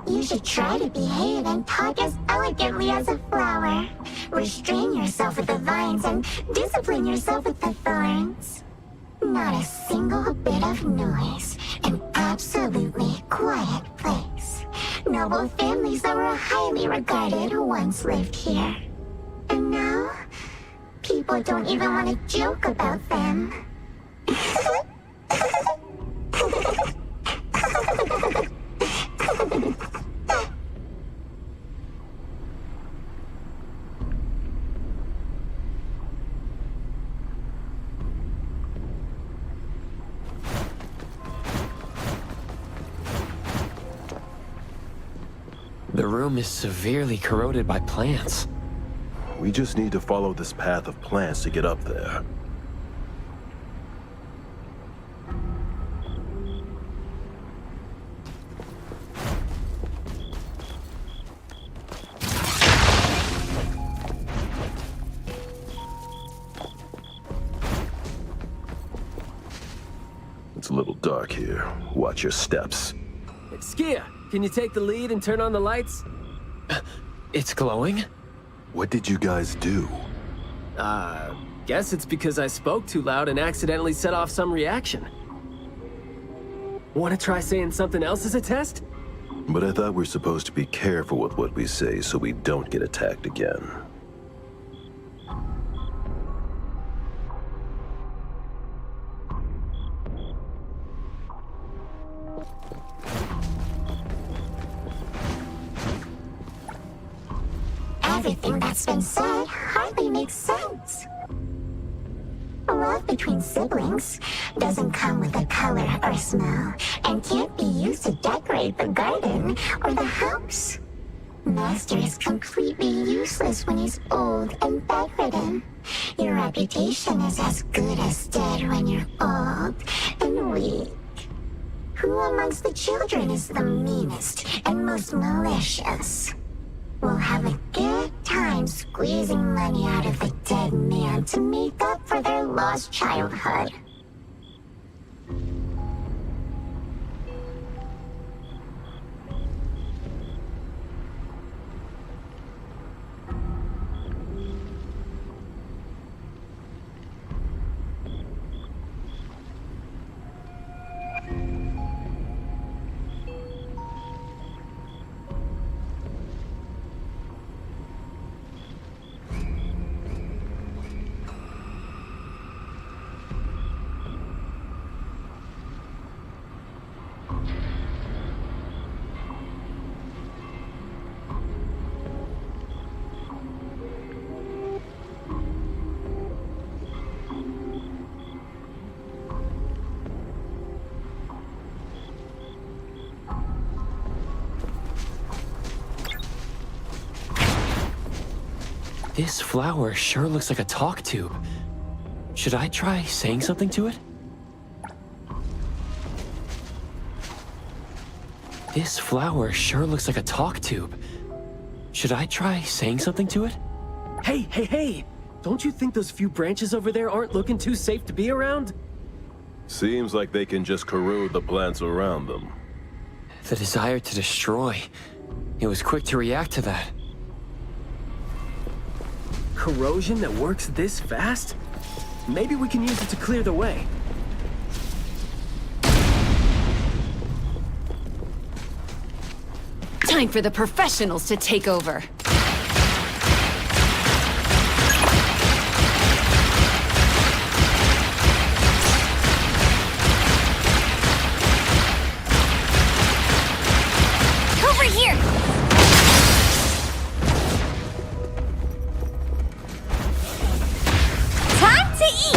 You should try to behave and talk as elegantly as a flower. Restrain yourself with the vines and discipline yourself with the thorns. Not a single bit of noise. An absolutely quiet place. Noble families that were highly regarded once lived here. And now, people don't even want to joke about them. The room is severely corroded by plants. We just need to follow this path of plants to get up there. It's a little dark here. Watch your steps. Skia, can you take the lead and turn on the lights? It's glowing? What did you guys do? Guess it's because I spoke too loud and accidentally set off some reaction. Want to try saying something else as a test? But I thought we're supposed to be careful with what we say so we don't get attacked again. Everything that's been said hardly makes sense. Love between siblings doesn't come with a color or smell and can't be used to decorate the garden or the house. Master is completely useless when he's old and bedridden. Your reputation is as good as dead when you're old and weak. Who amongst the children is the meanest and most malicious? We'll have a good time squeezing money out of the dead man to make up for their lost childhood. This flower sure looks like a talk tube. Should I try saying something to it? This flower sure looks like a talk tube. Should I try saying something to it? Hey! Don't you think those few branches over there aren't looking too safe to be around? Seems like they can just corrode the plants around them. The desire to destroy. It was quick to react to that. Corrosion that works this fast? Maybe we can use it to clear the way. Time for the professionals to take over. Over here! Time to eat!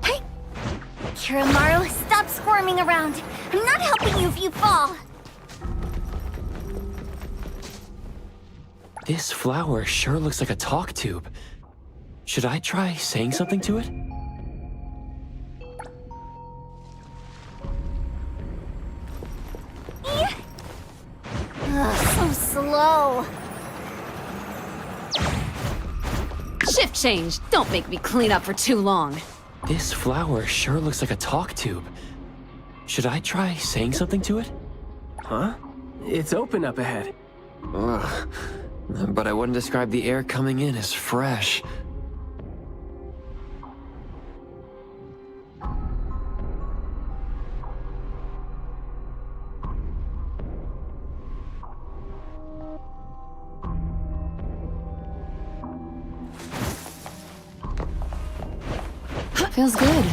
Hey! Kiramaru, stop squirming around. I'm not helping you if you fall. This flower sure looks like a talk tube. Should I try saying something to it? Ugh, so slow. Shift change. Don't make me clean up for too long. This flower sure looks like a talk tube. Should I try saying something to it? Huh? It's open up ahead. Ugh. But I wouldn't describe the air coming in as fresh. Feels good.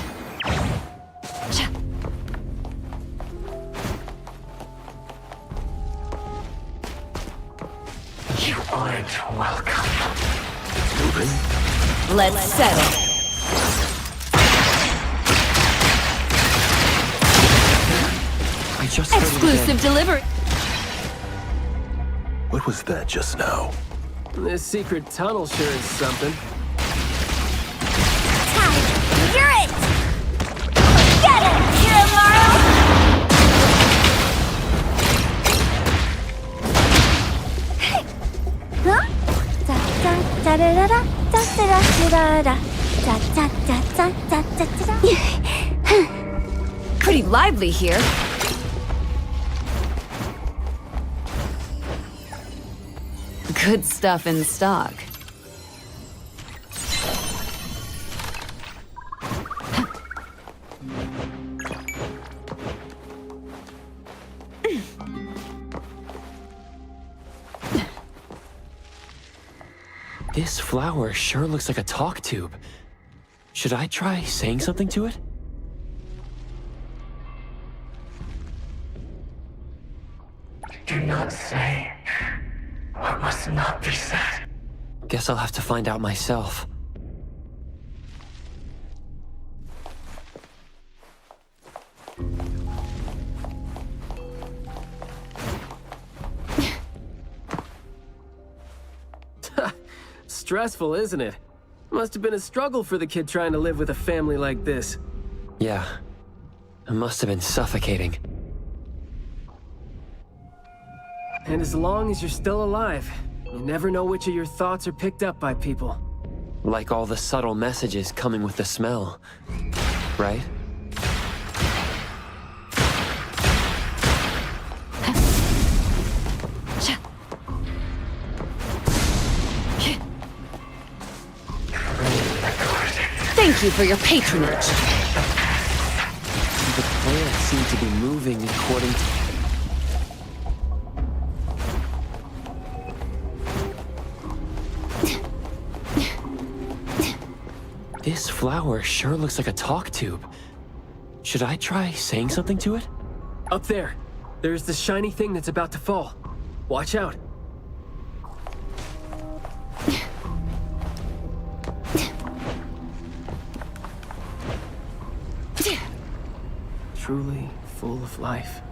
You aren't welcome. Let's settle. I just heard it Exclusive again. delivery. What was that just now? This secret tunnel sure is something. You're it! Get it, Kiramaru! Huh? Da da da da da da da da da da da da da da. Pretty lively here. Good stuff in stock. This flower sure looks like a talk tube. Should I try saying something to it? Do not say what must not be said. Guess I'll have to find out myself. Stressful, isn't it? Must have been a struggle for the kid trying to live with a family like this. Yeah. It must have been suffocating. And as long as you're still alive, you never know which of your thoughts are picked up by people. Like all the subtle messages coming with the smell. Right? Thank you for your patronage. The plants seem to be moving according to... This flower sure looks like a talk tube. Should I try saying something to it? Up there. There's the shiny thing that's about to fall. Watch out. Truly full of life.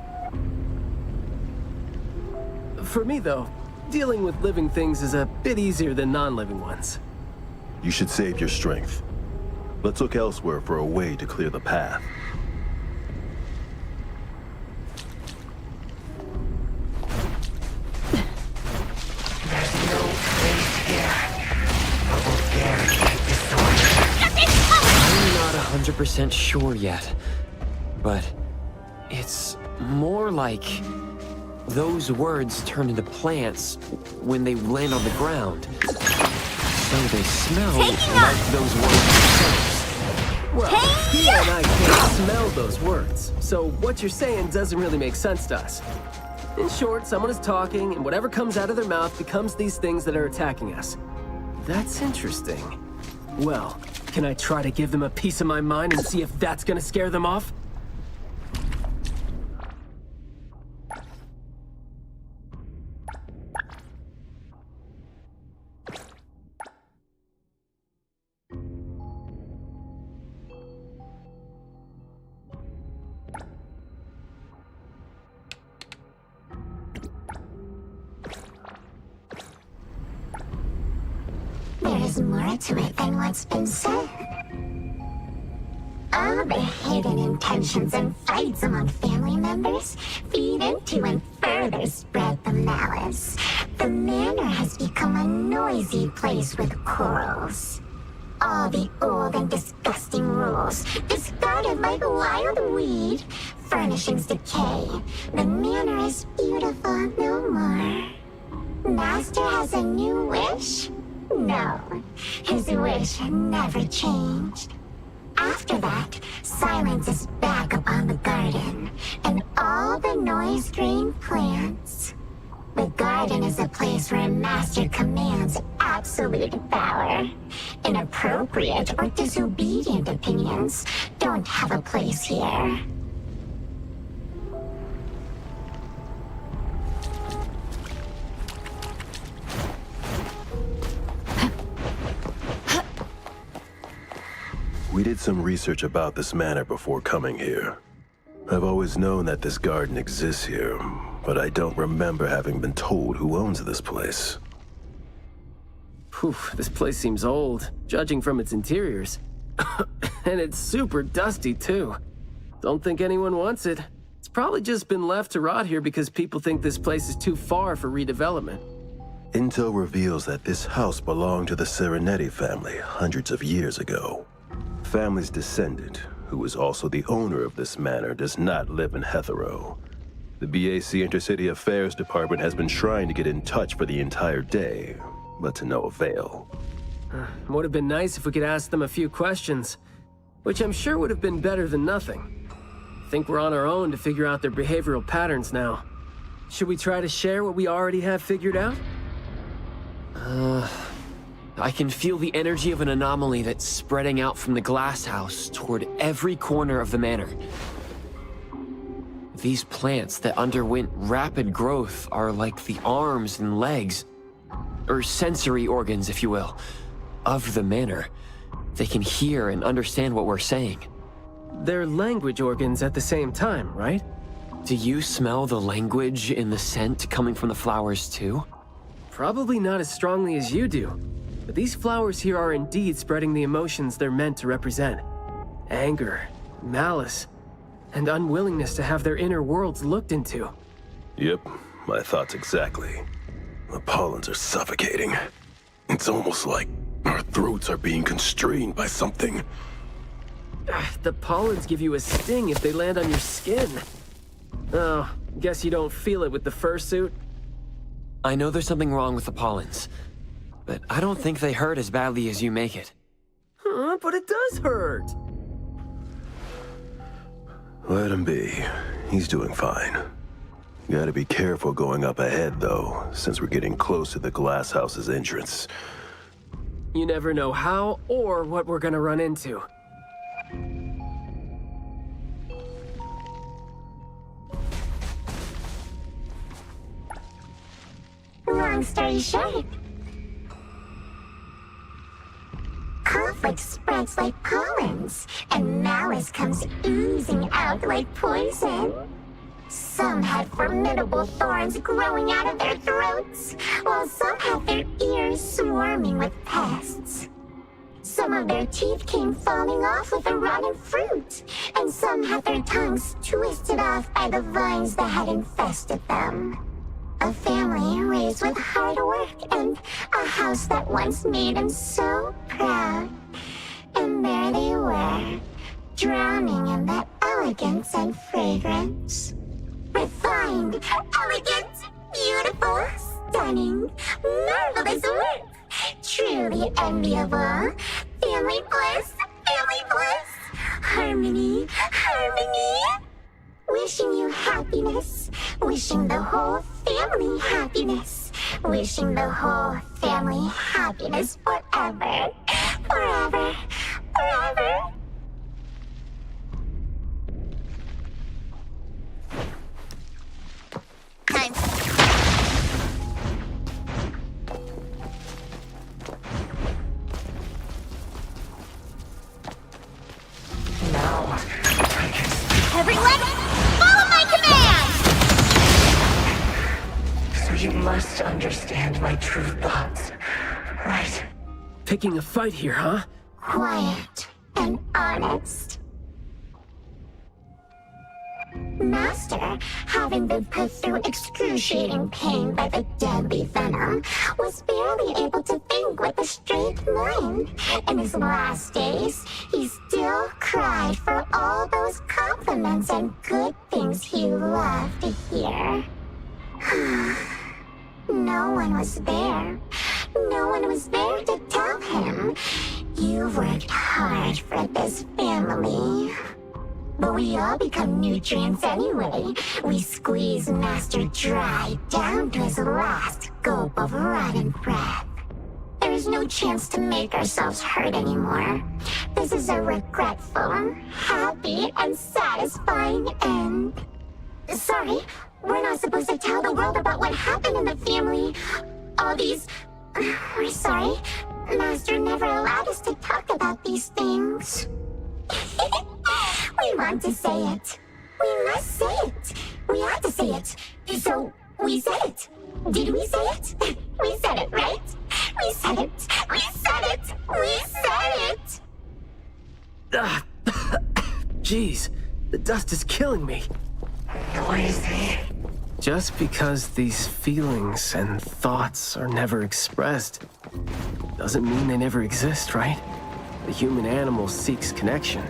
For me, though, dealing with living things is a bit easier than non-living ones. You should save your strength. Let's look elsewhere for a way to clear the path. There's no place here. But we'll barricade this door. I'm not 100% sure yet, but it's more like those words turn into plants when they land on the ground. So they smell like those words themselves. Well, Pia and I can't smell those words, so what you're saying doesn't really make sense to us. In short, someone is talking, and whatever comes out of their mouth becomes these things that are attacking us. That's interesting. Well, can I try to give them a piece of my mind and see if that's gonna scare them off? There's more to it than what's been said. All the hidden intentions and fights among family members feed into and further spread the malice. The manor has become a noisy place with quarrels. All the old and disgusting rules discarded like a wild weed. Furnishings decay. The manor is beautiful no more. Master has a new wish? No, his wish never changed. After that, silence is back upon the garden, and all the noise-drained plants. The garden is a place where Master commands absolute power. Inappropriate or disobedient opinions don't have a place here. We did some research about this manor before coming here. I've always known that this garden exists here, but I don't remember having been told who owns this place. Whew, this place seems old, judging from its interiors. And it's super dusty, too. Don't think anyone wants it. It's probably just been left to rot here because people think this place is too far for redevelopment. Intel reveals that this house belonged to the Serenetti family hundreds of years ago. Family's descendant, who was also the owner of this manor, does not live in Heathrow. The BAC Intercity Affairs Department has been trying to get in touch for the entire day, but to no avail. Would have been nice if we could ask them a few questions, which I'm sure would have been better than nothing. I think we're on our own to figure out their behavioral patterns now. Should we try to share what we already have figured out? I can feel the energy of an anomaly that's spreading out from the glass house toward every corner of the manor. These plants that underwent rapid growth are like the arms and legs, or sensory organs, if you will, of the manor. They can hear and understand what we're saying. They're language organs at the same time, right? Do you smell the language in the scent coming from the flowers too? Probably not as strongly as you do. But these flowers here are indeed spreading the emotions they're meant to represent. Anger, malice, and unwillingness to have their inner worlds looked into. Yep, my thoughts exactly. The pollens are suffocating. It's almost like our throats are being constrained by something. The pollens give you a sting if they land on your skin. Oh, guess you don't feel it with the fursuit? I know there's something wrong with the pollens, but I don't think they hurt as badly as you make it. But it does hurt! Let him be. He's doing fine. Gotta be careful going up ahead, though, since we're getting close to the glass house's entrance. You never know how or what we're gonna run into. Long story short, conflict spreads like pollens, and malice comes oozing out like poison. Some had formidable thorns growing out of their throats, while some had their ears swarming with pests. Some of their teeth came falling off with the rotten fruit, and some had their tongues twisted off by the vines that had infested them. A family raised with hard work and a house that once made them so proud. And there they were, drowning in that elegance and fragrance. Refined, elegant, beautiful, stunning, marvelous work. Truly enviable. Family bliss, family bliss. Harmony, harmony. Wishing you happiness. Wishing the whole family happiness. Wishing the whole family happiness forever. Forever. Forever. Time. Now, everyone, follow my command! So you must understand my true thoughts, right? Picking a fight here, huh? Quiet and honest. Master, having been put through excruciating pain by the deadly venom, was barely able to think with a straight mind. In his last days, he still cried for all those compliments and good things he loved to hear. No one was there. No one was there to tell him. You worked hard for this family. But we all become nutrients anyway. We squeeze Master dry down to his last gulp of rotten breath. There is no chance to make ourselves hurt anymore. This is a regretful, happy, and satisfying end. Sorry, we're not supposed to tell the world about what happened in the family. All these... We're sorry. Master never allowed us to talk about these things. We want to say it. We must say it. We have to say it. So, we said it. Did we say it? We said it, right? We said it. We said it. We said it. Jeez, the dust is killing me. Noisy. Just because these feelings and thoughts are never expressed doesn't mean they never exist, right? The human animal seeks connection.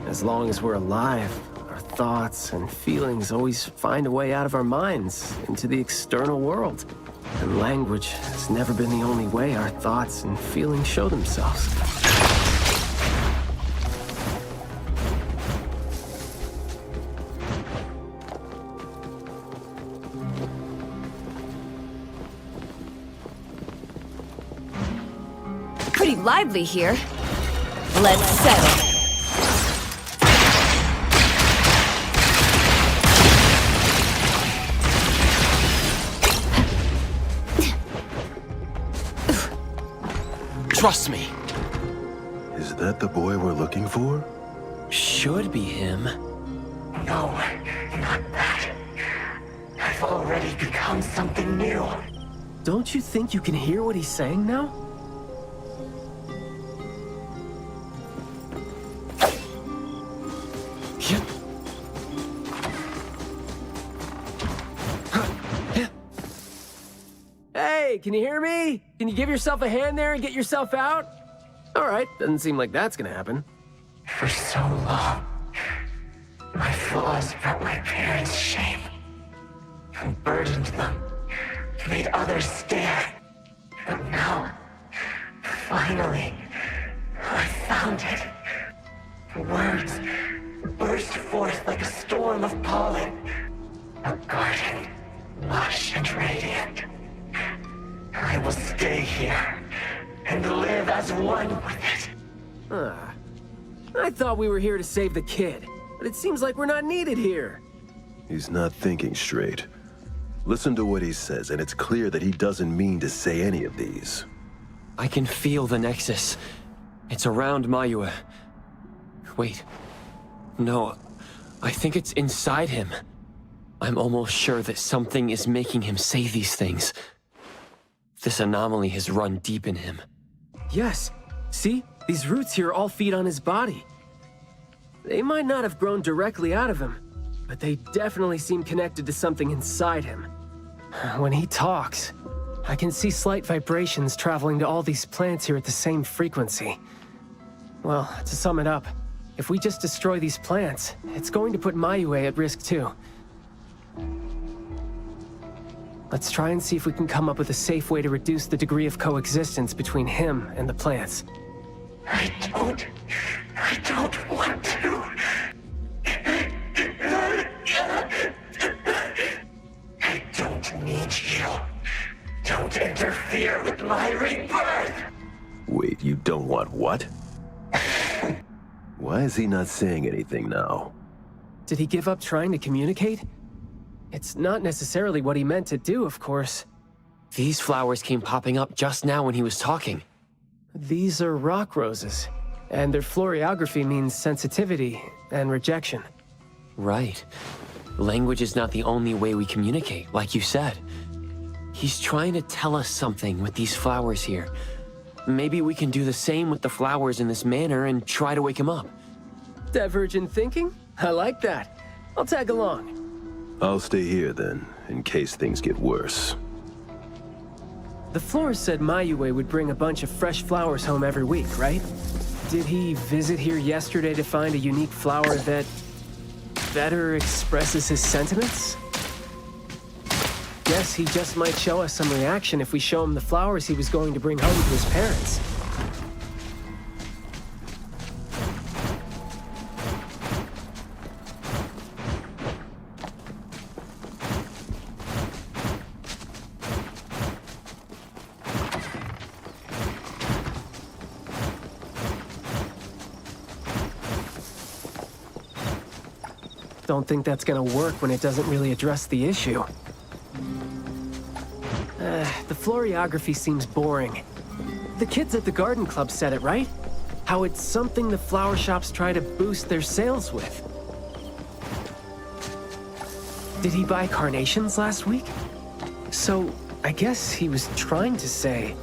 As long as we're alive, our thoughts and feelings always find a way out of our minds into the external world. And language has never been the only way our thoughts and feelings show themselves. Pretty lively here. Let's settle. Trust me. Is that the boy we're looking for? Should be him. No, not that. I've already become something new. Don't you think you can hear what he's saying now? Hey, can you hear me? Can you give yourself a hand there and get yourself out? All right, doesn't seem like that's gonna happen. For so long, my flaws brought my parents shame and burdened them, made others stare. But now, finally, I found it. Words burst forth like a storm of pollen. A garden, lush and radiant. I will stay here and live as one with it. I thought we were here to save the kid, but it seems like we're not needed here. He's not thinking straight. Listen to what he says, and it's clear that he doesn't mean to say any of these. I can feel the Nexus. It's around Mayua. Wait. No, I think it's inside him. I'm almost sure that something is making him say these things. This anomaly has run deep in him. Yes. See? These roots here all feed on his body. They might not have grown directly out of him, but they definitely seem connected to something inside him. When he talks, I can see slight vibrations traveling to all these plants here at the same frequency. Well, to sum it up, if we just destroy these plants, it's going to put Mayue at risk too. Let's try and see if we can come up with a safe way to reduce the degree of coexistence between him and the plants. I don't want to. I don't need you. Don't interfere with my rebirth. Wait, you don't want what? Why is he not saying anything now? Did he give up trying to communicate? It's not necessarily what he meant to do, of course. These flowers came popping up just now when he was talking. These are rock roses, and their florography means sensitivity and rejection. Right. Language is not the only way we communicate, like you said. He's trying to tell us something with these flowers here. Maybe we can do the same with the flowers in this manner and try to wake him up. Divergent thinking? I like that. I'll tag along. I'll stay here then, in case things get worse. The florist said Mayue would bring a bunch of fresh flowers home every week, right? Did he visit here yesterday to find a unique flower that better expresses his sentiments? Guess he just might show us some reaction if we show him the flowers he was going to bring home to his parents. Don't think that's gonna work when it doesn't really address the issue. The florography seems boring. The kids at the garden club said it, right? How it's something the flower shops try to boost their sales with. Did he buy carnations last week? So, I guess he was trying to say...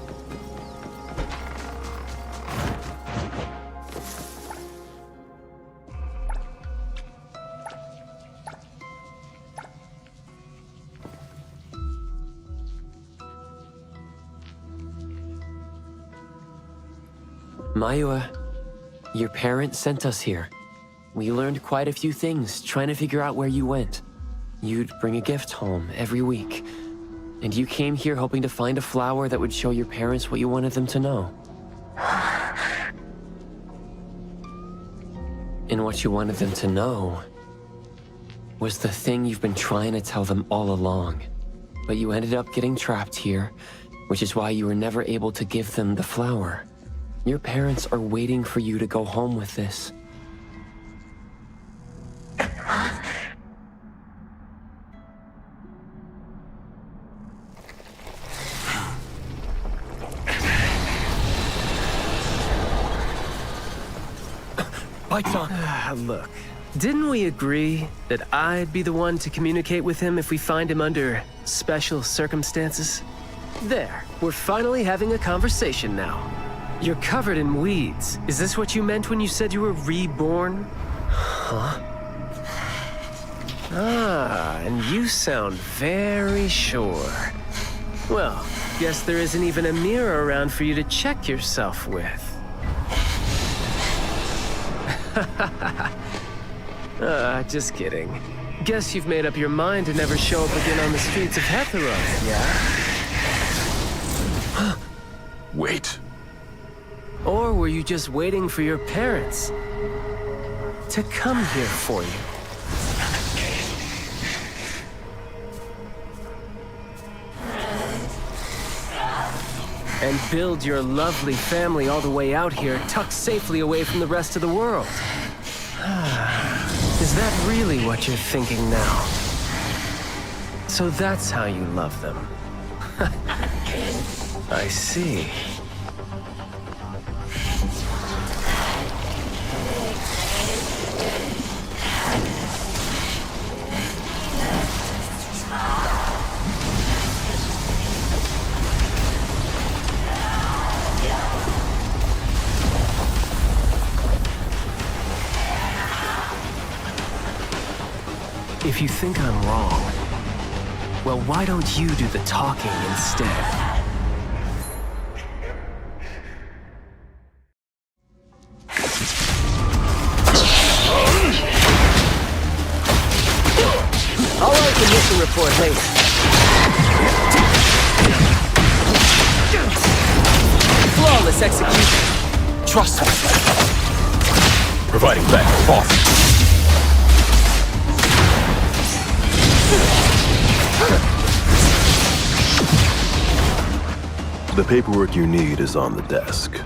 Mayue, your parents sent us here. We learned quite a few things trying to figure out where you went. You'd bring a gift home every week. And you came here hoping to find a flower that would show your parents what you wanted them to know. And what you wanted them to know was the thing you've been trying to tell them all along. But you ended up getting trapped here, which is why you were never able to give them the flower. Your parents are waiting for you to go home with this. Lights on. Look, didn't we agree that I'd be the one to communicate with him if we find him under special circumstances? There, we're finally having a conversation now. You're covered in weeds. Is this what you meant when you said you were reborn? Huh? Ah, and you sound very sure. Well, guess there isn't even a mirror around for you to check yourself with. Just kidding. Guess you've made up your mind to never show up again on the streets of Hetheron, yeah? Wait. Or were you just waiting for your parents to come here for you? And build your lovely family all the way out here, tucked safely away from the rest of the world. Is that really what you're thinking now? So that's how you love them. I see. If you think I'm wrong, well, why don't you do the talking instead? I'll write the mission report later. Flawless execution. Trust me. Providing back, boss. The paperwork you need is on the desk.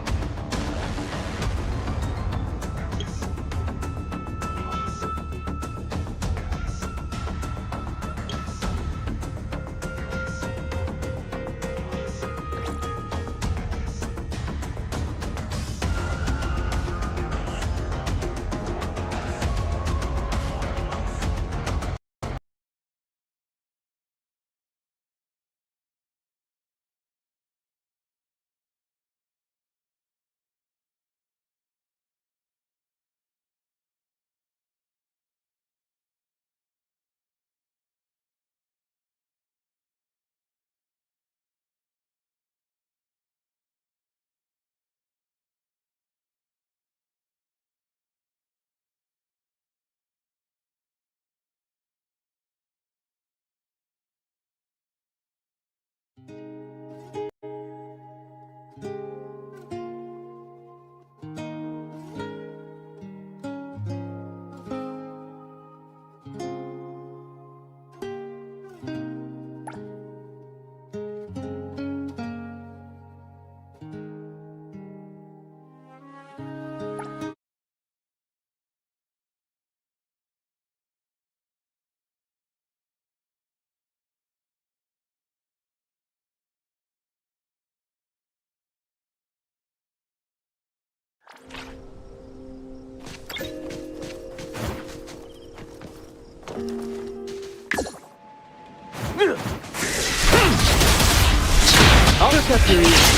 I'll look up your ears.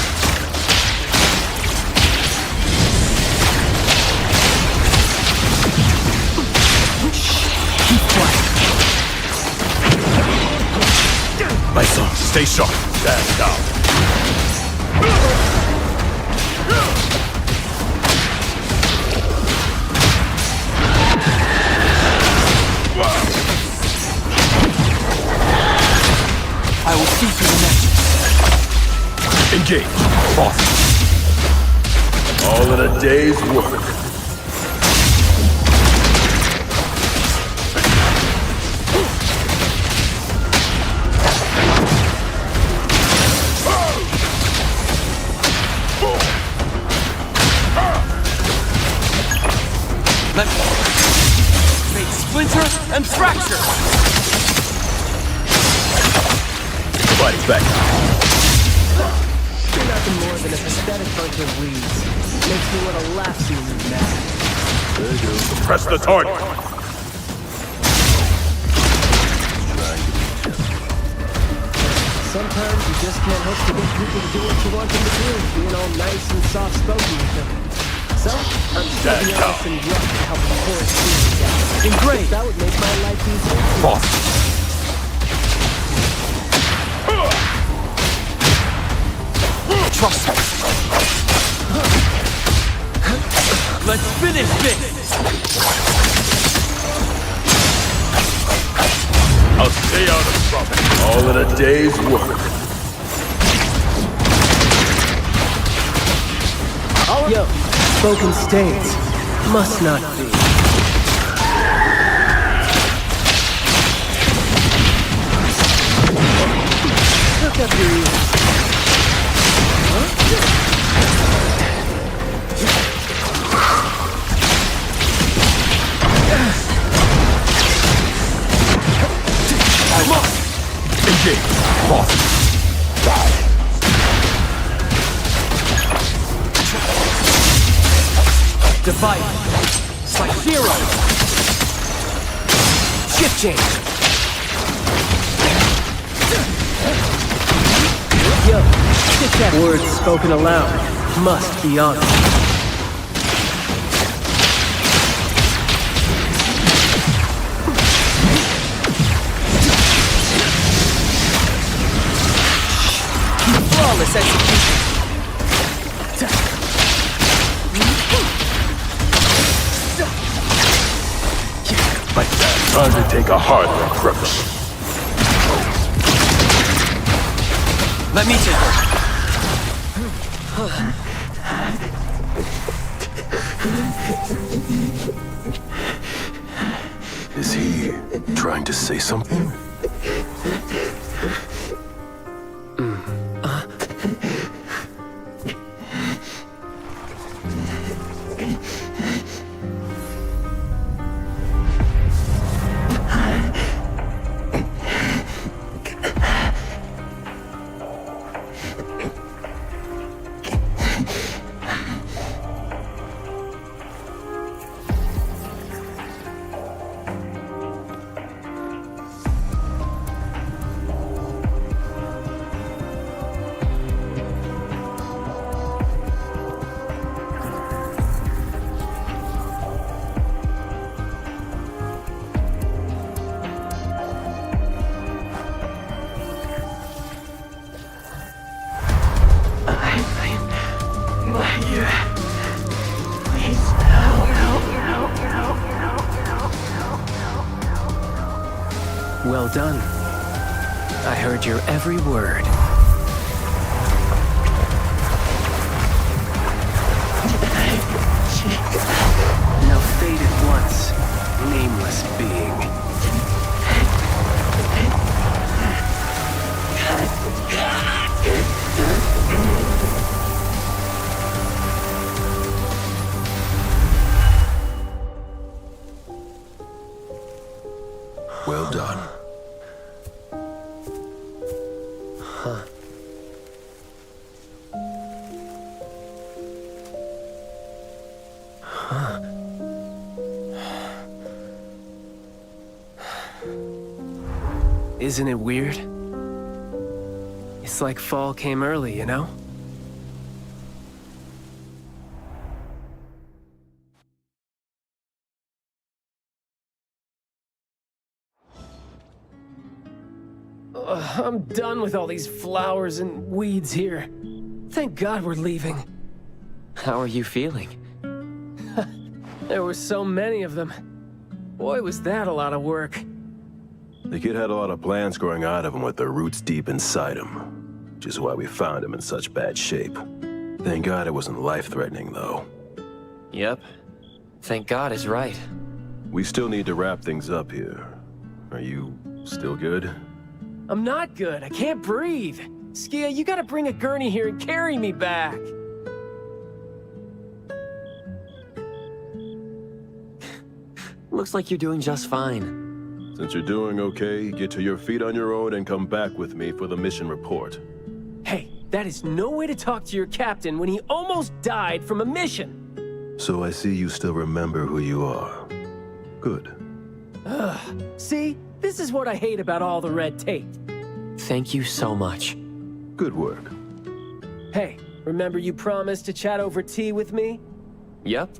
Keep quiet. My son, stay sharp. Stand down. I will see through the next. Engage. Boss. All in a day's work. Let's make splinter and fracture. Fighting back. You're nothing more than a pathetic bunch of weeds. Makes me want to laugh seeing you mad. There you go. Press the target. Sometimes you just can't hope to get people to do what you want them to do, being all nice and soft-spoken with them. So, I'm just be honest and rough to help the forest feelings out. And great, that would make my life easier. Boss. Trust me. Let's finish this. I'll stay out of trouble. All in a day's work. Yo, spoken states. Must not be. Look up your ears. Engage. Boss. Divide. Like zero. Shift change. Yo, get that word spoken aloud. Must be honest. flawless execution. Like that. Time to take a harder approach. Let me take her. Is he trying to say something? Well done. I heard your every word. Now faded once, nameless being. Well done. Isn't it weird? It's like fall came early, you know? I'm done with all these flowers and weeds here. Thank God we're leaving. How are you feeling? There were so many of them. Boy, was that a lot of work. The kid had a lot of plants growing out of him with their roots deep inside him, which is why we found him in such bad shape. Thank God it wasn't life-threatening, though. Yep. Thank God is right. We still need to wrap things up here. Are you still good? I'm not good. I can't breathe. Skia, you gotta bring a gurney here and carry me back. Looks like you're doing just fine. Since you're doing okay, get to your feet on your own and come back with me for the mission report. Hey, that is no way to talk to your captain when he almost died from a mission. So I see you still remember who you are. Good. Ugh. See? This is what I hate about all the red tape. Thank you so much. Good work. Hey, remember you promised to chat over tea with me? Yep.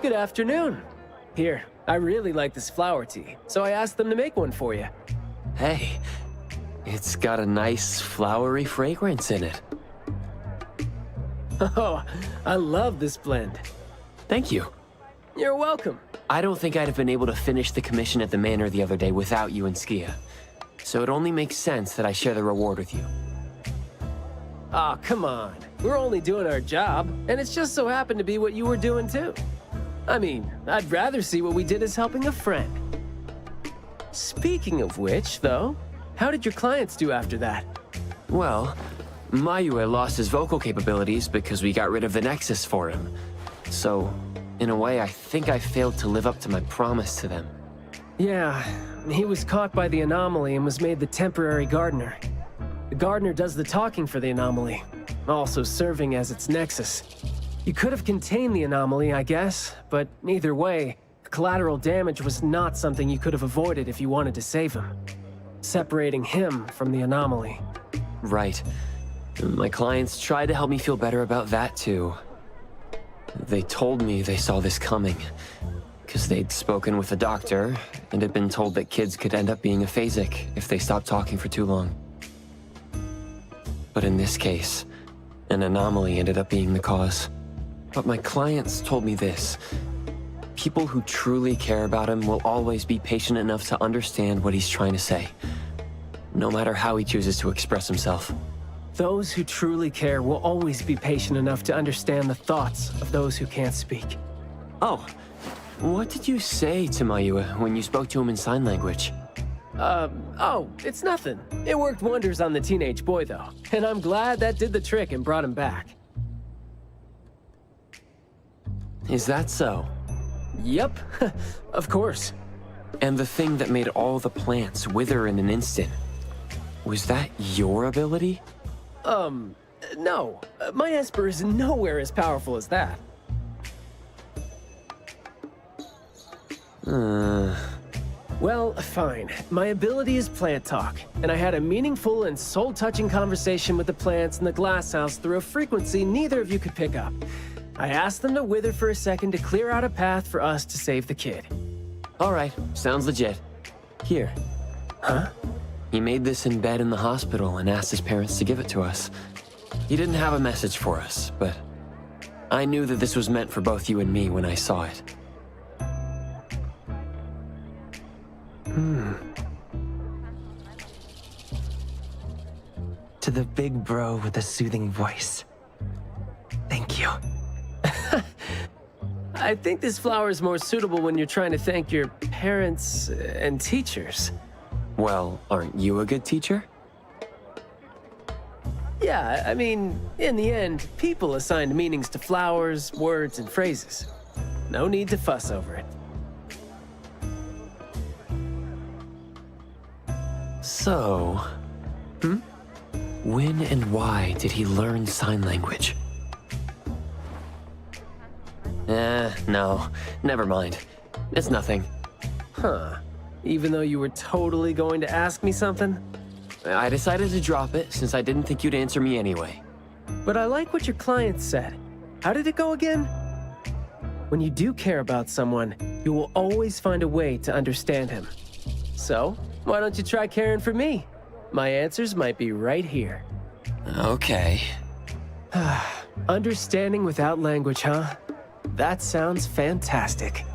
Good afternoon. Here, I really like this flower tea, so I asked them to make one for you. Hey, it's got a nice flowery fragrance in it. Oh, I love this blend. Thank you. You're welcome. I don't think I'd have been able to finish the commission at the manor the other day without you and Skia. So it only makes sense that I share the reward with you. Aw, come on. We're only doing our job, and it's just so happened to be what you were doing too. I mean, I'd rather see what we did as helping a friend. Speaking of which, though, how did your clients do after that? Well, Mayue lost his vocal capabilities because we got rid of the Nexus for him. So, in a way, I think I failed to live up to my promise to them. Yeah, he was caught by the anomaly and was made the temporary gardener. The gardener does the talking for the anomaly, also serving as its nexus. You could have contained the anomaly, I guess, but either way, collateral damage was not something you could have avoided if you wanted to save him. Separating him from the anomaly. Right. My clients tried to help me feel better about that too. They told me they saw this coming, because they'd spoken with a doctor and had been told that kids could end up being aphasic if they stopped talking for too long. But in this case, an anomaly ended up being the cause. But my clients told me this. People who truly care about him will always be patient enough to understand what he's trying to say, no matter how he chooses to express himself. Those who truly care will always be patient enough to understand the thoughts of those who can't speak. Oh, what did you say to Mayue when you spoke to him in sign language? Oh, it's nothing. It worked wonders on the teenage boy, though, and I'm glad that did the trick and brought him back. Is that so? Yep, of course. And the thing that made all the plants wither in an instant, was that your ability? No. My Esper is nowhere as powerful as that. Well, fine. My ability is plant talk, and I had a meaningful and soul-touching conversation with the plants in the glass house through a frequency neither of you could pick up. I asked them to wither for a second to clear out a path for us to save the kid. All right, sounds legit. Here. Huh? He made this in bed in the hospital and asked his parents to give it to us. He didn't have a message for us, but I knew that this was meant for both you and me when I saw it. To the big bro with the soothing voice. Thank you. I think this flower is more suitable when you're trying to thank your parents and teachers. Well, aren't you a good teacher? Yeah, I mean, in the end, people assigned meanings to flowers, words, and phrases. No need to fuss over it. So, when and why did he learn sign language? No, never mind. It's nothing. Huh. Even though you were totally going to ask me something? I decided to drop it since I didn't think you'd answer me anyway. But I like what your client said. How did it go again? When you do care about someone, you will always find a way to understand him. So, why don't you try caring for me? My answers might be right here. Okay. Understanding without language, huh? That sounds fantastic.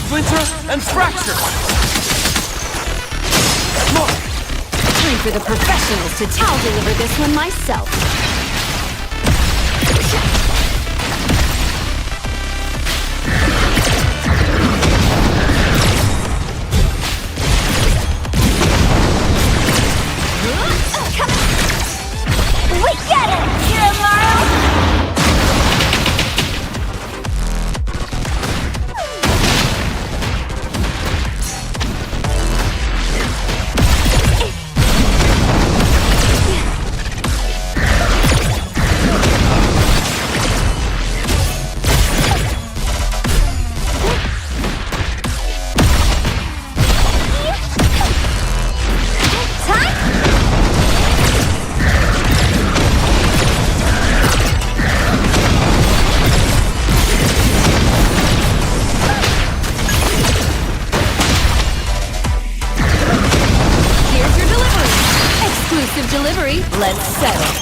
splinter and fracture! Look! Free for the professionals to tell. I'll deliver this one myself. We get it! Kirimaru! Delivery, let's settle.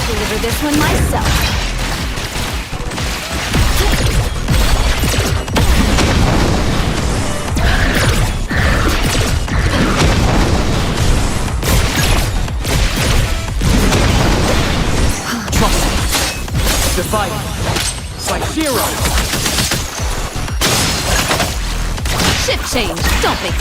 Deliver this one myself. Trust me. Divide. It's like zero. Shift change, don't think.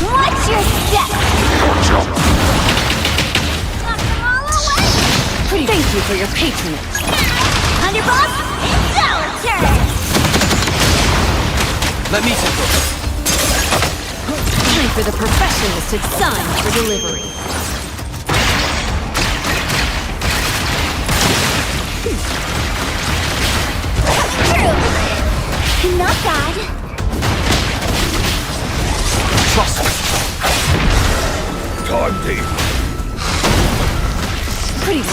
Watch your step! Knock them all away! Thank you for your patronage. Underboss, it's our turn! Let me take over. Time for the professionals to sign for delivery. True. Not bad. Trust me. Time deep. Pretty.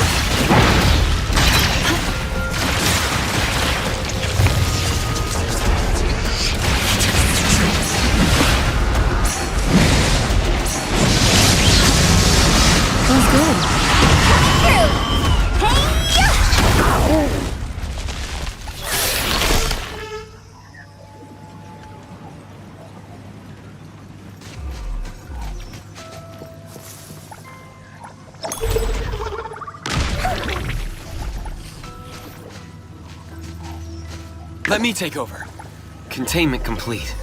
Feels good. Let me take over. Containment complete.